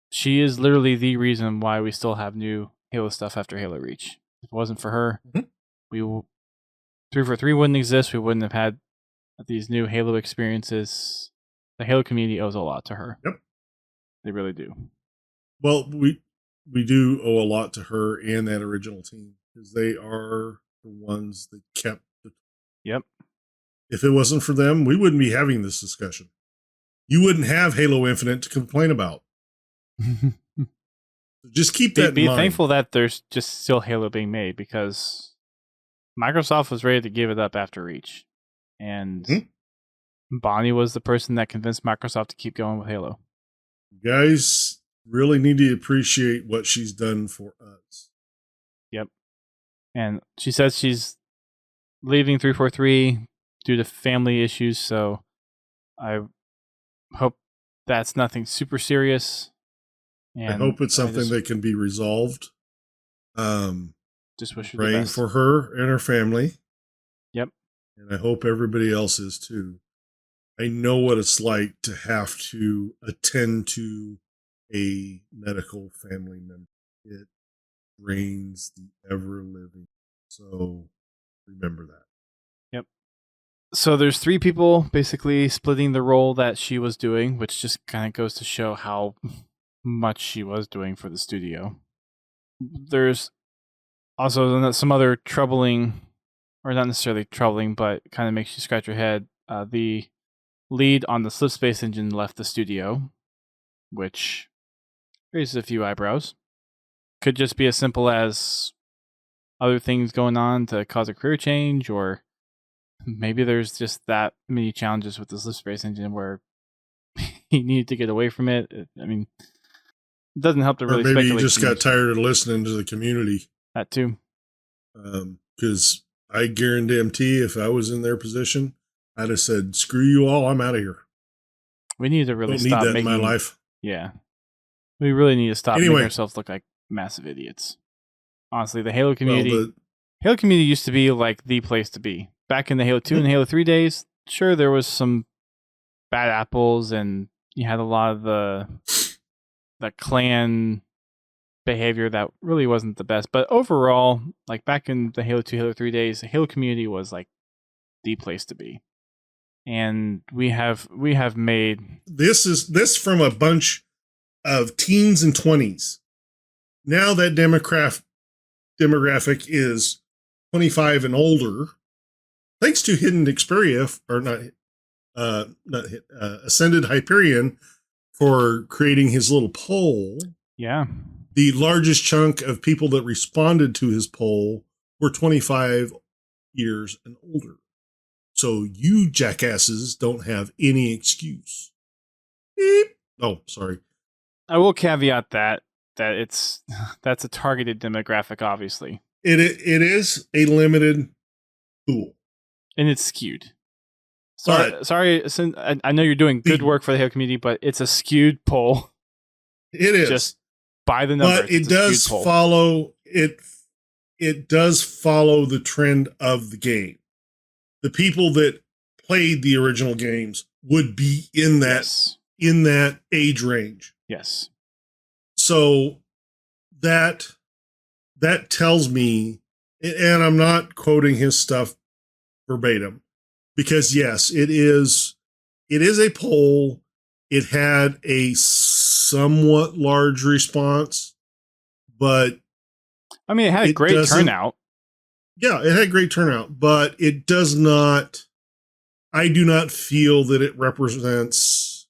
she is literally the reason why we still have new Halo stuff after Halo Reach. If it wasn't for her, 343 wouldn't exist. We wouldn't have had these new Halo experiences. The Halo community owes a lot to her. Yep. They really do. Well, we do owe a lot to her and that original team because they are the ones that kept the. Yep. If it wasn't for them, we wouldn't be having this discussion. You wouldn't have Halo Infinite to complain about. Just keep that in mind. Be thankful that there's just still Halo being made because Microsoft was ready to give it up after Reach. And Bonnie was the person that convinced Microsoft to keep going with Halo. You guys really need to appreciate what she's done for us. Yep. And she says she's leaving 343 due to family issues, so I hope that's nothing super serious. And I hope it's something that can be resolved. Just wish her praying the best for her and her family. Yep. And I hope everybody else is too. I know what it's like to have to attend to a medical family member. It drains the ever living. So remember that. Yep. So there's 3 people basically splitting the role that she was doing, which just kind of goes to show how much she was doing for the studio. There's also some other troubling, or not necessarily troubling, but kind of makes you scratch your head. The lead on the Slip Space engine left the studio, which raises a few eyebrows. Could just be as simple as other things going on to cause a career change, or maybe there's just that many challenges with the Slip Space engine where he needed to get away from it. I mean, it doesn't help to really or maybe speculate. you just got tired of listening to the community. That too. Because I guarantee if I was in their position, I'd have said, "Screw you all, I'm out of here." We need to really Don't stop need that making in my life. Yeah, we really need to stop Anyway. making ourselves look like massive idiots. Honestly, the Halo community, Well, Halo community used to be like the place to be. Back in the Halo 2 and Halo 3 days, sure, there was some bad apples and you had a lot of the clan behavior that really wasn't the best. But overall, like back in the Halo 2, Halo 3 days, the Halo community was like the place to be. And we have made this from a bunch of teens and 20s. Now that demographic is 25 and older, thanks to Hidden Xperia, or not Ascended Hyperion, for creating his little poll. Yeah. The largest chunk of people that responded to his poll were 25 years and older. So you jackasses don't have any excuse. Beep. Oh, sorry. I will caveat that that's a targeted demographic, obviously. It is a limited pool. And it's skewed. Sorry, I know you're doing good work for the Halo community, but it's a skewed poll. It is. Just by the numbers. But it does follow it. It does follow the trend of the game. The people that played the original games would be in that age range. Yes. So that tells me, and I'm not quoting his stuff verbatim, because yes, it is a poll. It had a somewhat large response, but I mean, it had a great turnout. Yeah, it had great turnout, but it does not, I do not feel that it represents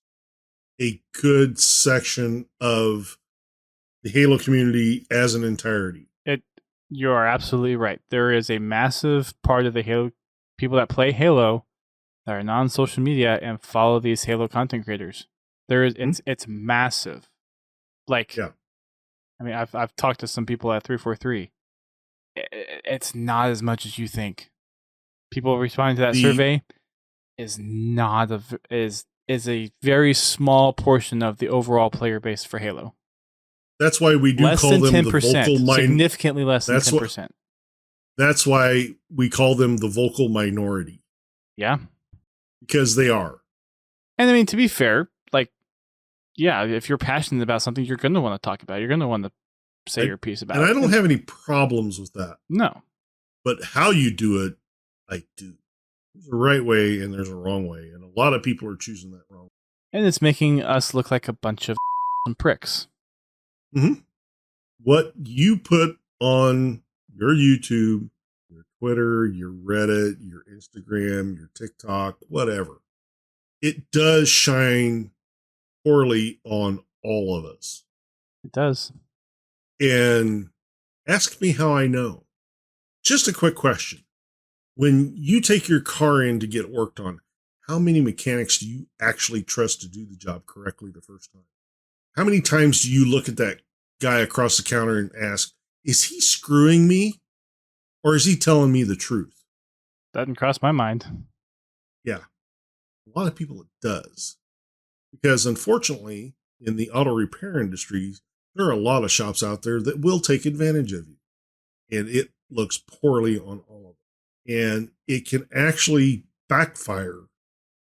a good section of the Halo community as an entirety. You are absolutely right. There is a massive part of the Halo people that play Halo that are non-social media and follow these Halo content creators. It's massive. Like, yeah. I mean, I've talked to some people at 343. It's not as much as you think. People responding to that survey is not is a very small portion of the overall player base for Halo. That's why we do less call than them 10%, the vocal minority. Significantly less than 10%. That's why we call them the vocal minority. Yeah. Because they are. And I mean, to be fair, like, yeah, if you're passionate about something, you're going to want to talk about it. You're going to want to say your piece about it. And I don't have any problems with that. No. But how you do it, I do. There's a right way and there's a wrong way. And a lot of people are choosing that wrong. And it's making us look like a bunch of pricks. Mm-hmm. What you put on your YouTube, your Twitter, your Reddit, your Instagram, your TikTok, whatever, it does shine poorly on all of us. It does. And ask me how I know. Just a quick question. When you take your car in to get worked on, how many mechanics do you actually trust to do the job correctly the first time? How many times do you look at that guy across the counter and ask, is he screwing me? Or is he telling me the truth? Doesn't cross my mind. Yeah. A lot of people it does. Because unfortunately, in the auto repair industry, there are a lot of shops out there that will take advantage of you. And it looks poorly on all of them. And it can actually backfire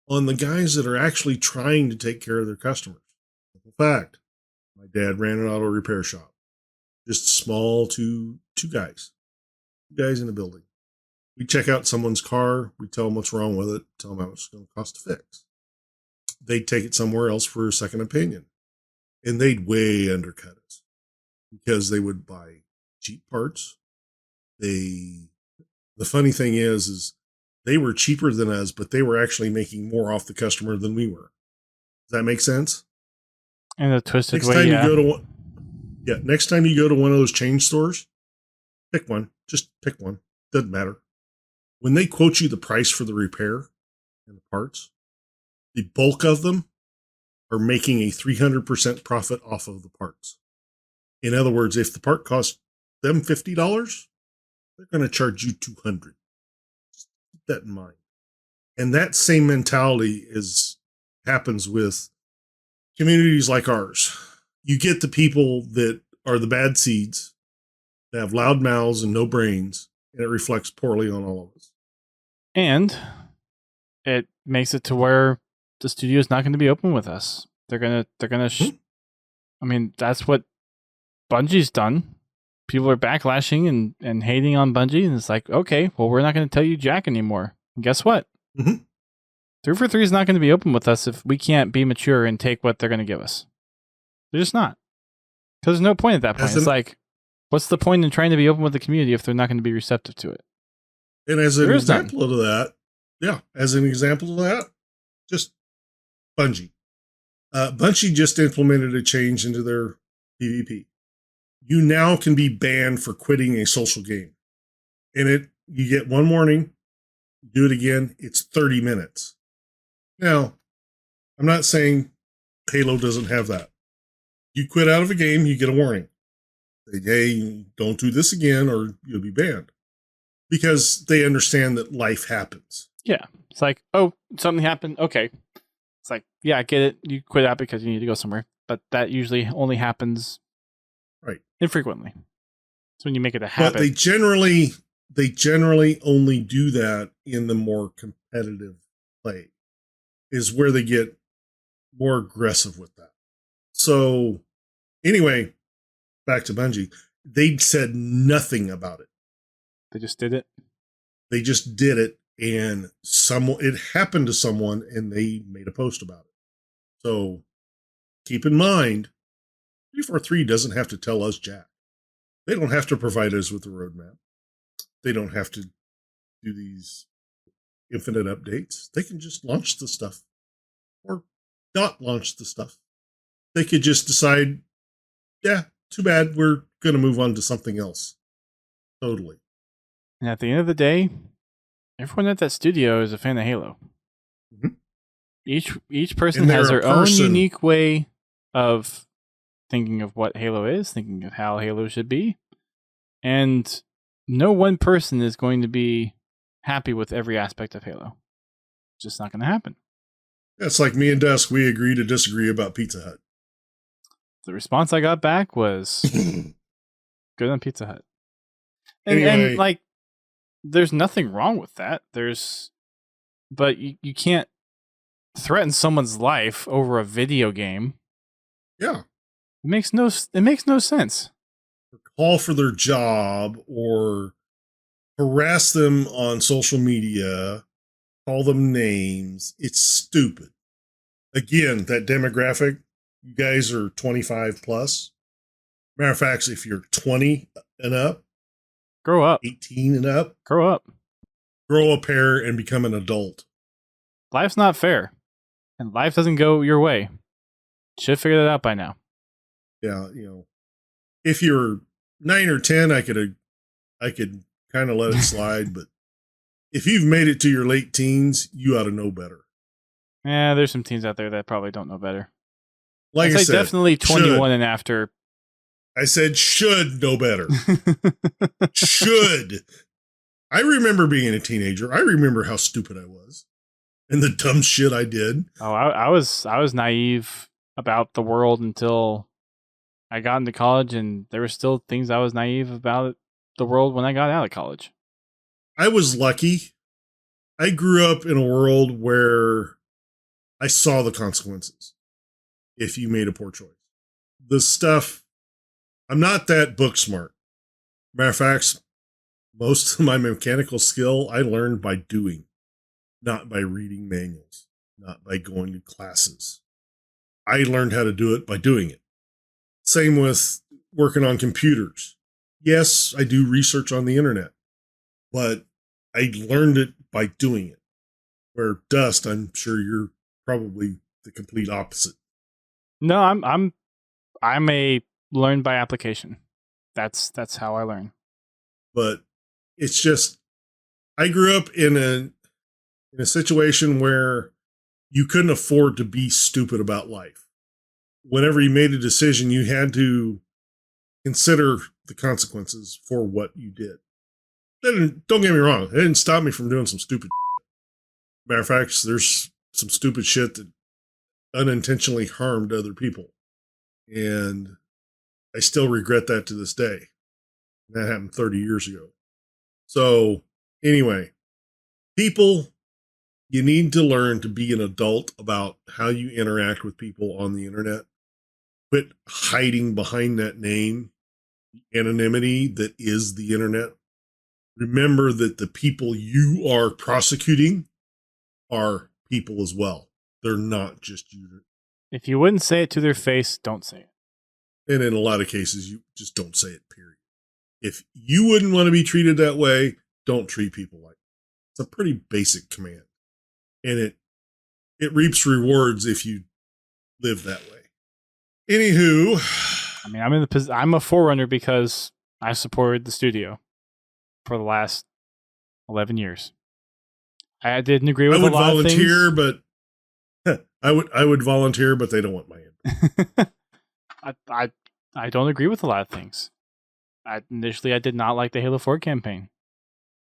on the guys that are actually trying to take care of their customers. In fact, my dad ran an auto repair shop. Just small two guys. Two guys in a building. We check out someone's car. We tell them what's wrong with it. Tell them how much it's going to cost to fix. They take it somewhere else for a second opinion. and they'd way undercut us because they would buy cheap parts. The funny thing is they were cheaper than us, but they were actually making more off the customer than we were. Does that make sense? In a twisted Next way, time yeah. you go to one, next time you go to one of those chain stores, pick one. Just pick one. Doesn't matter. When they quote you the price for the repair and the parts, the bulk of them are making a 300% profit off of the parts. In other words, if the part costs them $50, they're going to charge you $200. Just keep that in mind. And that same mentality happens with communities like ours. You get the people that are the bad seeds, that have loud mouths and no brains, and it reflects poorly on all of us. And it makes it to where the studio is not going to be open with us. They're gonna. I mean, that's what Bungie's done. People are backlashing and hating on Bungie, and it's like, okay, well, we're not going to tell you jack anymore. And guess what? 343 is not going to be open with us if we can't be mature and take what they're going to give us. They're just not. Because there's no point at that point. It's like, what's the point in trying to be open with the community if they're not going to be receptive to it? And as an example of that, just Bungie. Bungie just implemented a change into their PvP. You now can be banned for quitting a social game. And you get one warning, do it again, it's 30 minutes. Now, I'm not saying Halo doesn't have that. You quit out of a game, you get a warning. Say, hey, don't do this again or you'll be banned. Because they understand that life happens. Yeah. It's like, oh, something happened. Okay. It's like, yeah, I get it. You quit out because you need to go somewhere. But that usually only happens infrequently. So when you make it a habit. But they generally only do that in the more competitive play, is where they get more aggressive with that. So anyway, back to Bungie. They said nothing about it. They just did it. They just did it, and it happened to someone, and they made a post about it. So keep in mind, 343 doesn't have to tell us jack. They don't have to provide us with a roadmap. They don't have to do these infinite updates. They can just launch the stuff or not launch the stuff. They could just decide, yeah, too bad, we're going to move on to something else. Totally. And at the end of the day, everyone at that studio is a fan of Halo. Each person has their own unique way of thinking of what Halo is, thinking of how Halo should be. And no one person is going to be happy with every aspect of Halo. It's just not going to happen. It's like me and Dusk, we agree to disagree about Pizza Hut. The response I got back was good on Pizza Hut. And like, there's nothing wrong with that. But you can't threaten someone's life over a video game. Yeah. It makes no sense. Or call for their job or harass them on social media, call them names. It's stupid. Again, that demographic, you guys are 25 plus. Matter of fact, if you're 20 and up, grow up. 18 and up, grow up. Grow a pair and become an adult. Life's not fair. And life doesn't go your way. Should figure that out by now. Yeah, if you're 9 or 10, I could kind of let it slide, but if you've made it to your late teens, you ought to know better. Yeah, there's some teens out there that probably don't know better. Like I said, definitely 21 and after. I said should know better. Should. I remember being a teenager. I remember how stupid I was and the dumb shit I did. Oh, I was naive about the world until I got into college, and there were still things I was naive about the world when I got out of college. I was lucky. I grew up in a world where I saw the consequences if you made a poor choice. The stuff, I'm not that book smart. Matter of fact, most of my mechanical skill I learned by doing, not by reading manuals, not by going to classes. I learned how to do it by doing it. Same with working on computers. Yes, I do research on the internet, but I learned it by doing it. Where Dust, I'm sure you're probably the complete opposite. No, I'm a learn by application. That's how I learn. But it's just, I grew up in a situation where you couldn't afford to be stupid about life. Whenever you made a decision, you had to consider the consequences for what you did. Don't get me wrong, it didn't stop me from doing some stupid shit. Matter of fact, there's some stupid shit that unintentionally harmed other people. And I still regret that to this day. That happened 30 years ago. So, anyway, people, you need to learn to be an adult about how you interact with people on the internet. Quit hiding behind that name, the anonymity that is the internet. Remember that the people you are prosecuting are people as well. They're not just you. If you wouldn't say it to their face, don't say it. And in a lot of cases, you just don't say it, period. If you wouldn't want to be treated that way, don't treat people like that. It's a pretty basic command. And it reaps rewards if you live that way. Anywho, I mean, I'm a forerunner because I supported the studio for the last 11 years. I didn't agree with a lot of things. I would volunteer, but they don't want my input. I don't agree with a lot of things. Initially, I did not like the Halo 4 campaign.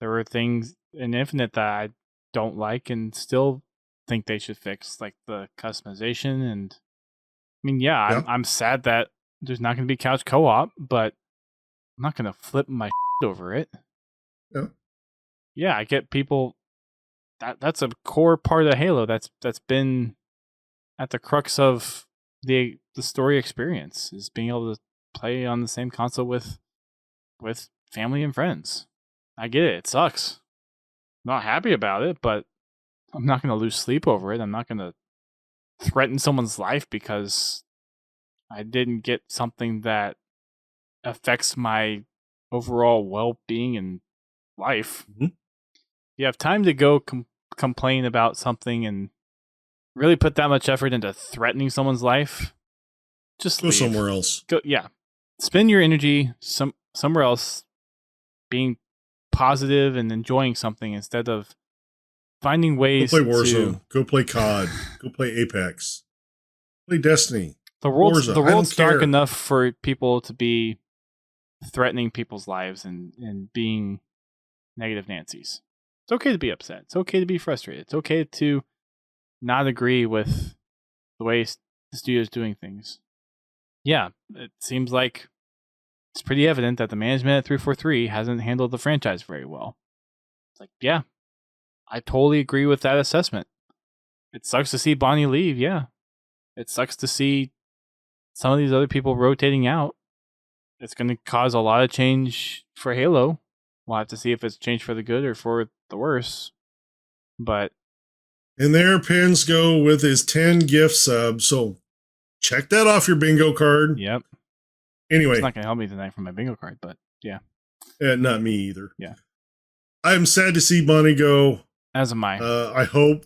There were things in Infinite that I don't like and still think they should fix, like the customization. And I mean, yeah. I'm sad that there's not going to be couch co-op, but I'm not going to flip my over it. Yeah, I get people. That's a core part of Halo. That's been at the crux of the story experience, is being able to play on the same console with family and friends. I get it. It sucks. I'm not happy about it, but I'm not going to lose sleep over it. I'm not going to threaten someone's life because I didn't get something that affects my overall well-being in life. Mm-hmm. You have time to go complain about something and really put that much effort into threatening someone's life. Just go somewhere else. Spend your energy somewhere else, being positive and enjoying something instead of finding ways go play Warzone, go play COD, go play Apex, play Destiny. The world's dark enough for people to be threatening people's lives and being negative Nancy's. It's okay to be upset. It's okay to be frustrated. It's okay to not agree with the way the studio's doing things. Yeah, it seems like it's pretty evident that the management at 343 hasn't handled the franchise very well. It's like, yeah, I totally agree with that assessment. It sucks to see Bonnie leave, yeah. It sucks to see some of these other people rotating out. It's going to cause a lot of change for Halo. We'll have to see if it's changed for the good or for the worse. But and there Pins go with his 10 gift subs. So check that off your bingo card. Yep. Anyway. It's not going to help me tonight for my bingo card, but yeah. Not me either. Yeah. I'm sad to see Bonnie go. As am I. I hope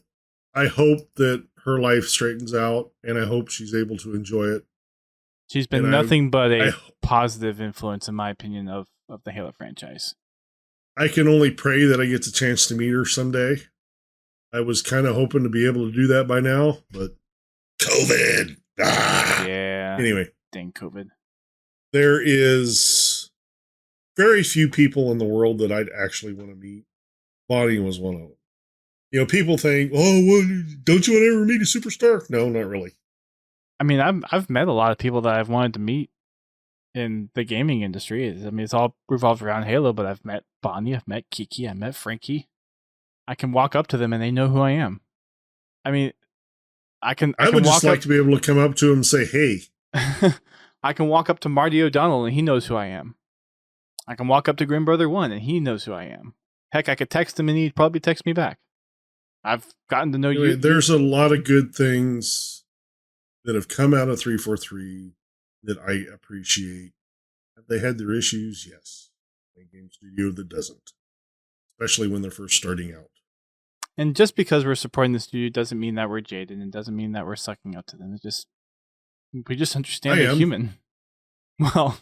that her life straightens out, and I hope she's able to enjoy it. She's been nothing but a positive influence, in my opinion, of the Halo franchise. I can only pray that I get the chance to meet her someday. I was kind of hoping to be able to do that by now, but COVID. Yeah. Anyway. Dang COVID. There is very few people in the world that I'd actually want to meet. Bonnie was one of them. You know, people think, oh, well, don't you want to ever meet a superstar? No, not really. I mean, I've met a lot of people that I've wanted to meet in the gaming industry. I mean, it's all revolved around Halo, but I've met Bonnie, I've met Kiki, I've met Frankie. I can walk up to them and they know who I am. I mean, I would just like to be able to come up to him and say, hey. I can walk up to Marty O'Donnell and he knows who I am. I can walk up to Grim Brother 1 and he knows who I am. Heck, I could text him and he'd probably text me back. I've gotten to know you. There's a lot of good things that have come out of 343 that I appreciate. Have they had their issues? Yes. A game studio that doesn't, especially when they're first starting out. And just because we're supporting the studio doesn't mean that we're jaded, and doesn't mean that we're sucking up to them. It's just we just understand they're human. Well,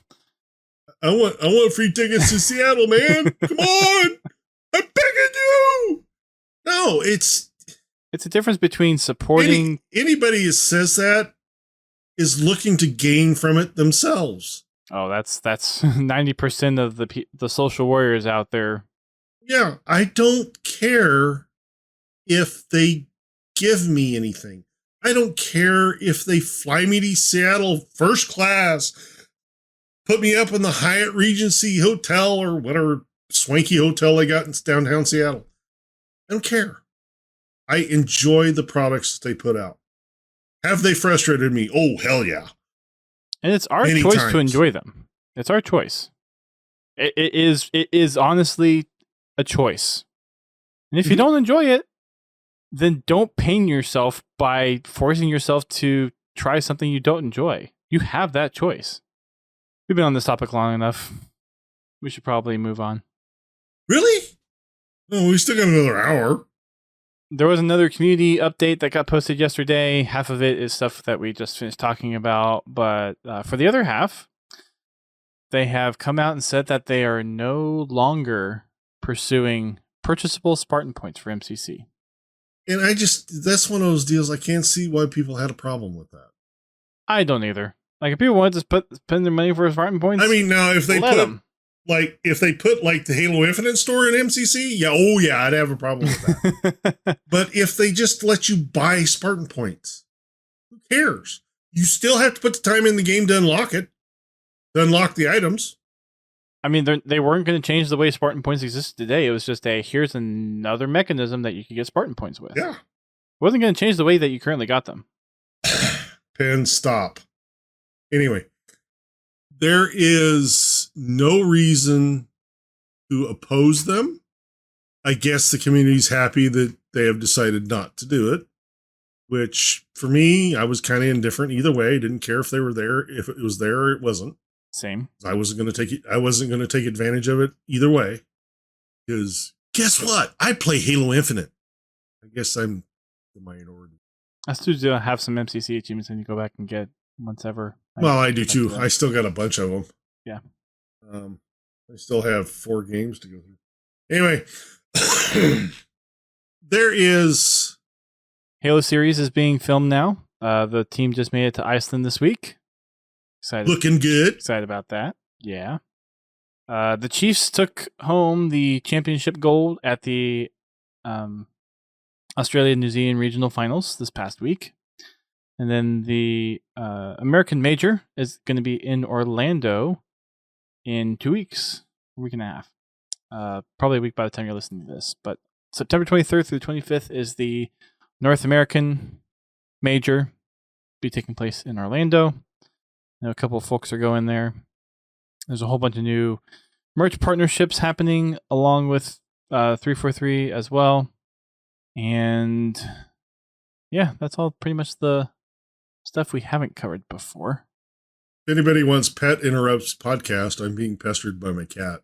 I want free tickets to Seattle, man. Come on, I'm begging you. No, it's a difference between supporting anybody who says that is looking to gain from it themselves. Oh, that's 90% of the social warriors out there. Yeah, I don't care if they give me anything. I don't care if they fly me to Seattle first class, put me up in the Hyatt Regency Hotel or whatever swanky hotel they got in downtown Seattle. I don't care. I enjoy the products they put out. Have they frustrated me? Oh, hell yeah. And it's our choice to enjoy them. It's our choice. It is honestly a choice. And if you don't enjoy it, then don't pain yourself by forcing yourself to try something you don't enjoy. You have that choice. We've been on this topic long enough. We should probably move on. Really? No, we still got another hour. There was another community update that got posted yesterday. Half of it is stuff that we just finished talking about. But for the other half, they have come out and said that they are no longer pursuing purchasable Spartan points for MCC. And that's one of those deals I can't see why people had a problem with that. I don't either. Like, if people want to spend their money for Spartan points, I mean, now if they let them. If they put the Halo Infinite store in MCC, yeah, I'd have a problem with that. But if they just let you buy Spartan points, who cares? You still have to put the time in the game to unlock it, to unlock the items. I mean, they weren't going to change the way Spartan points exist today. It was just here's another mechanism that you could get Spartan points with. Yeah. It wasn't going to change the way that you currently got them. Pen, stop. Anyway, there is no reason to oppose them. I guess the community's happy that they have decided not to do it, which for me, I was kind of indifferent either way. Didn't care if they were there, if it was there or it wasn't. Same. I wasn't going to take advantage of it either way. Because guess what? I play Halo Infinite. I guess I'm the minority. I still do have some MCC achievements and you go back and get once ever. I do too. I still got a bunch of them. Yeah. I still have 4 games to go through. Anyway, there is Halo series is being filmed now. The team just made it to Iceland this week. Excited. Looking good. Excited about that. Yeah. The Chiefs took home the championship gold at the Australia-New Zealand regional finals this past week. And then the American Major is going to be in Orlando in 2 weeks, a week and a half. Probably a week by the time you're listening to this. But September 23rd through the 25th is the North American Major, be taking place in Orlando. I know a couple of folks are going there. There's a whole bunch of new merch partnerships happening along with 343 as well. And yeah, that's all pretty much the stuff we haven't covered before. If anybody wants Pet Interrupts podcast, I'm being pestered by my cat.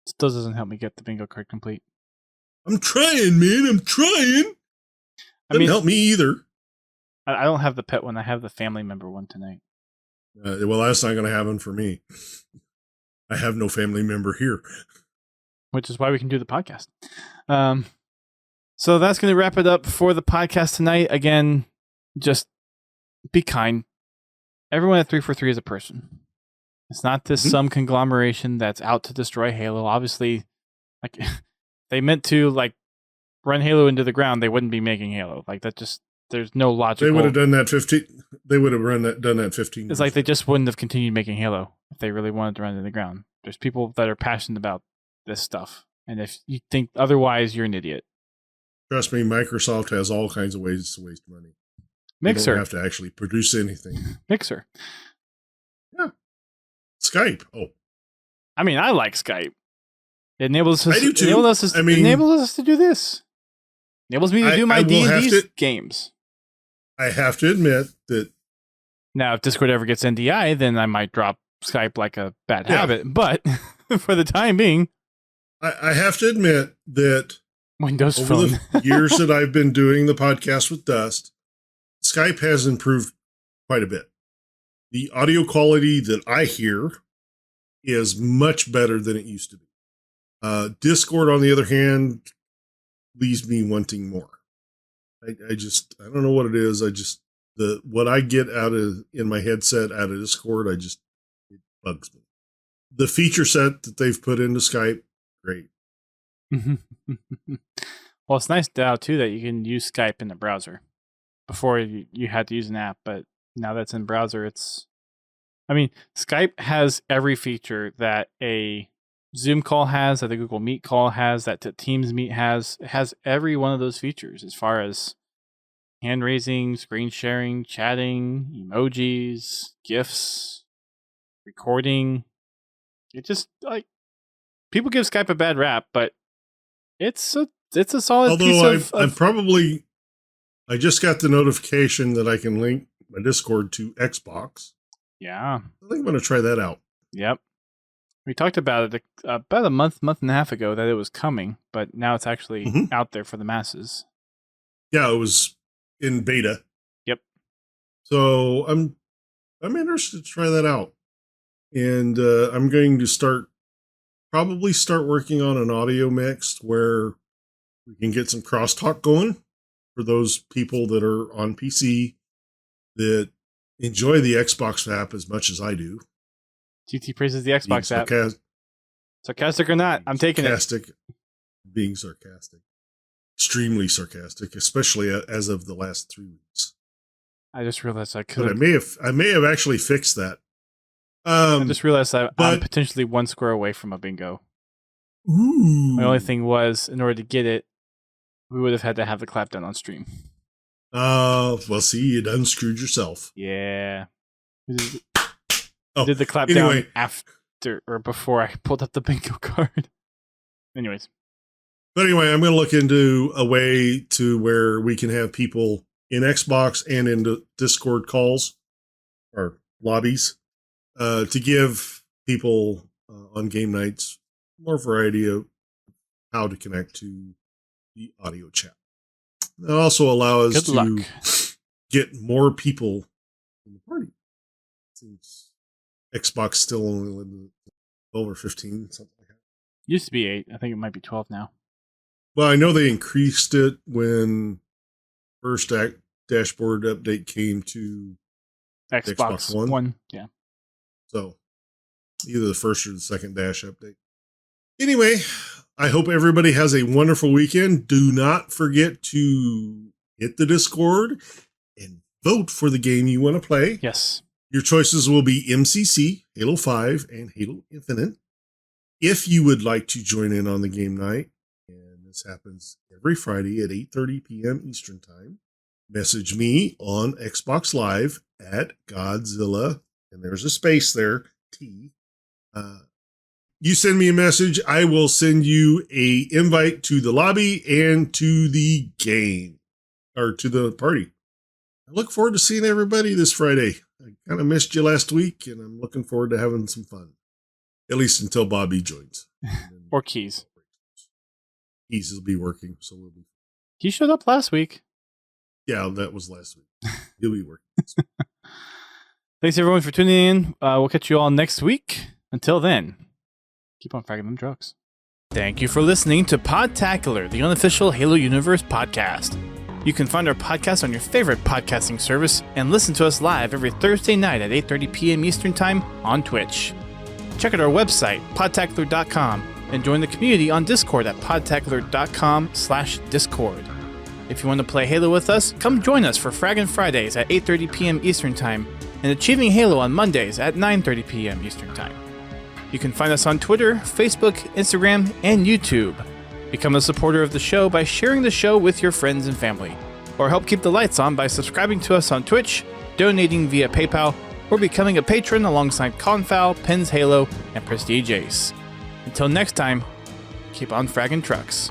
Still doesn't help me get the bingo card complete. I'm trying, man. I'm trying. Doesn't help me either. I don't have the pet one. I have the family member one tonight. Well, that's not going to happen for me. I have no family member here. Which is why we can do the podcast. So that's going to wrap it up for the podcast tonight. Again, just be kind. Everyone at 343 is a person. It's not this some conglomeration that's out to destroy Halo. Obviously, like they meant to run Halo into the ground, they wouldn't be making Halo. Like that just there's no logic. They would have done that 15. They would have done that 15. It's like they just wouldn't have continued making Halo if they really wanted to run it in the ground. There's people that are passionate about this stuff, and if you think otherwise, you're an idiot. Trust me, Microsoft has all kinds of ways to waste money. Mixer. You don't have to actually produce anything. Mixer. Yeah. Skype. Oh. I mean, I like Skype. It enables us. I do too. It enables us to do this. Enables me to do my D&D games. I have to admit that Now, if Discord ever gets NDI, then I might drop Skype like a bad habit. But for the time being, I have to admit that Windows over Phone. the years that I've been doing the podcast with Dust, Skype has improved quite a bit. The audio quality that I hear is much better than it used to be. Discord, on the other hand, leaves me wanting more. I don't know what it is. What I get in my headset out of Discord, it bugs me. The feature set that they've put into Skype, great. Well, it's nice now too that you can use Skype in the browser. Before you had to use an app, but now that's in browser, Skype has every feature that a Zoom call has, that the Google Meet call has, that the Teams Meet has. It has every one of those features as far as hand raising, screen sharing, chatting, emojis, GIFs, recording. It just people give Skype a bad rap, but it's a solid piece of... I just got the notification that I can link my Discord to Xbox. Yeah. I think I'm going to try that out. Yep. We talked about it about a month and a half ago that it was coming, but now it's actually out there for the masses. Yeah, it was in beta. Yep. So I'm interested to try that out. And I'm going to probably start working on an audio mix where we can get some crosstalk going for those people that are on PC that enjoy the Xbox app as much as I do. GT praises the Xbox app. Sarcastic or not, I'm taking it. Being sarcastic. Extremely sarcastic, especially as of the last 3 weeks. I just realized I could. But I may have actually fixed that. I just realized I'm potentially one square away from a bingo. Ooh. My only thing was, in order to get it, we would have had to have the clap done on stream. Well, see, you done screwed yourself. Yeah. Did the clap down after or before I pulled up the bingo card. Anyways. But anyway, I'm going to look into a way to where we can have people in Xbox and in Discord calls or lobbies to give people on game nights more variety of how to connect to the audio chat. It also allows us to get more people in the party. Since Xbox still only limited 12 or 15, something like that. Used to be 8. I think it might be 12 now. Well, I know they increased it when first dashboard update came to Xbox One. Yeah. So either the first or the second dash update. Anyway, I hope everybody has a wonderful weekend. Do not forget to hit the Discord and vote for the game you want to play. Yes. Your choices will be MCC, Halo 5, and Halo Infinite. If you would like to join in on the game night, and this happens every Friday at 8:30 p.m. Eastern Time, message me on Xbox Live at Godzilla, and there's a space there, T. You send me a message, I will send you a invite to the lobby and to the game, or to the party. I look forward to seeing everybody this Friday. I kind of missed you last week, and I'm looking forward to having some fun. At least until Bobby joins. Or Keys. Keys will be working, so we'll be. He showed up last week. Yeah, that was last week. He'll be working. Thanks everyone for tuning in. We'll catch you all next week. Until then, keep on fragging them drugs. Thank you for listening to Podtacular, the unofficial Halo Universe podcast. You can find our podcast on your favorite podcasting service and listen to us live every Thursday night at 8:30 p.m. Eastern Time on Twitch. Check out our website, podtacular.com, and join the community on Discord at podtacular.com/discord. If you want to play Halo with us, come join us for Fraggin' Fridays at 8:30 p.m. Eastern Time and Achieving Halo on Mondays at 9:30 p.m. Eastern Time. You can find us on Twitter, Facebook, Instagram, and YouTube. Become a supporter of the show by sharing the show with your friends and family, or help keep the lights on by subscribing to us on Twitch, donating via PayPal, or becoming a patron alongside Confal, Pens Halo, and Prestige Ace. Until next time, keep on fragging trucks.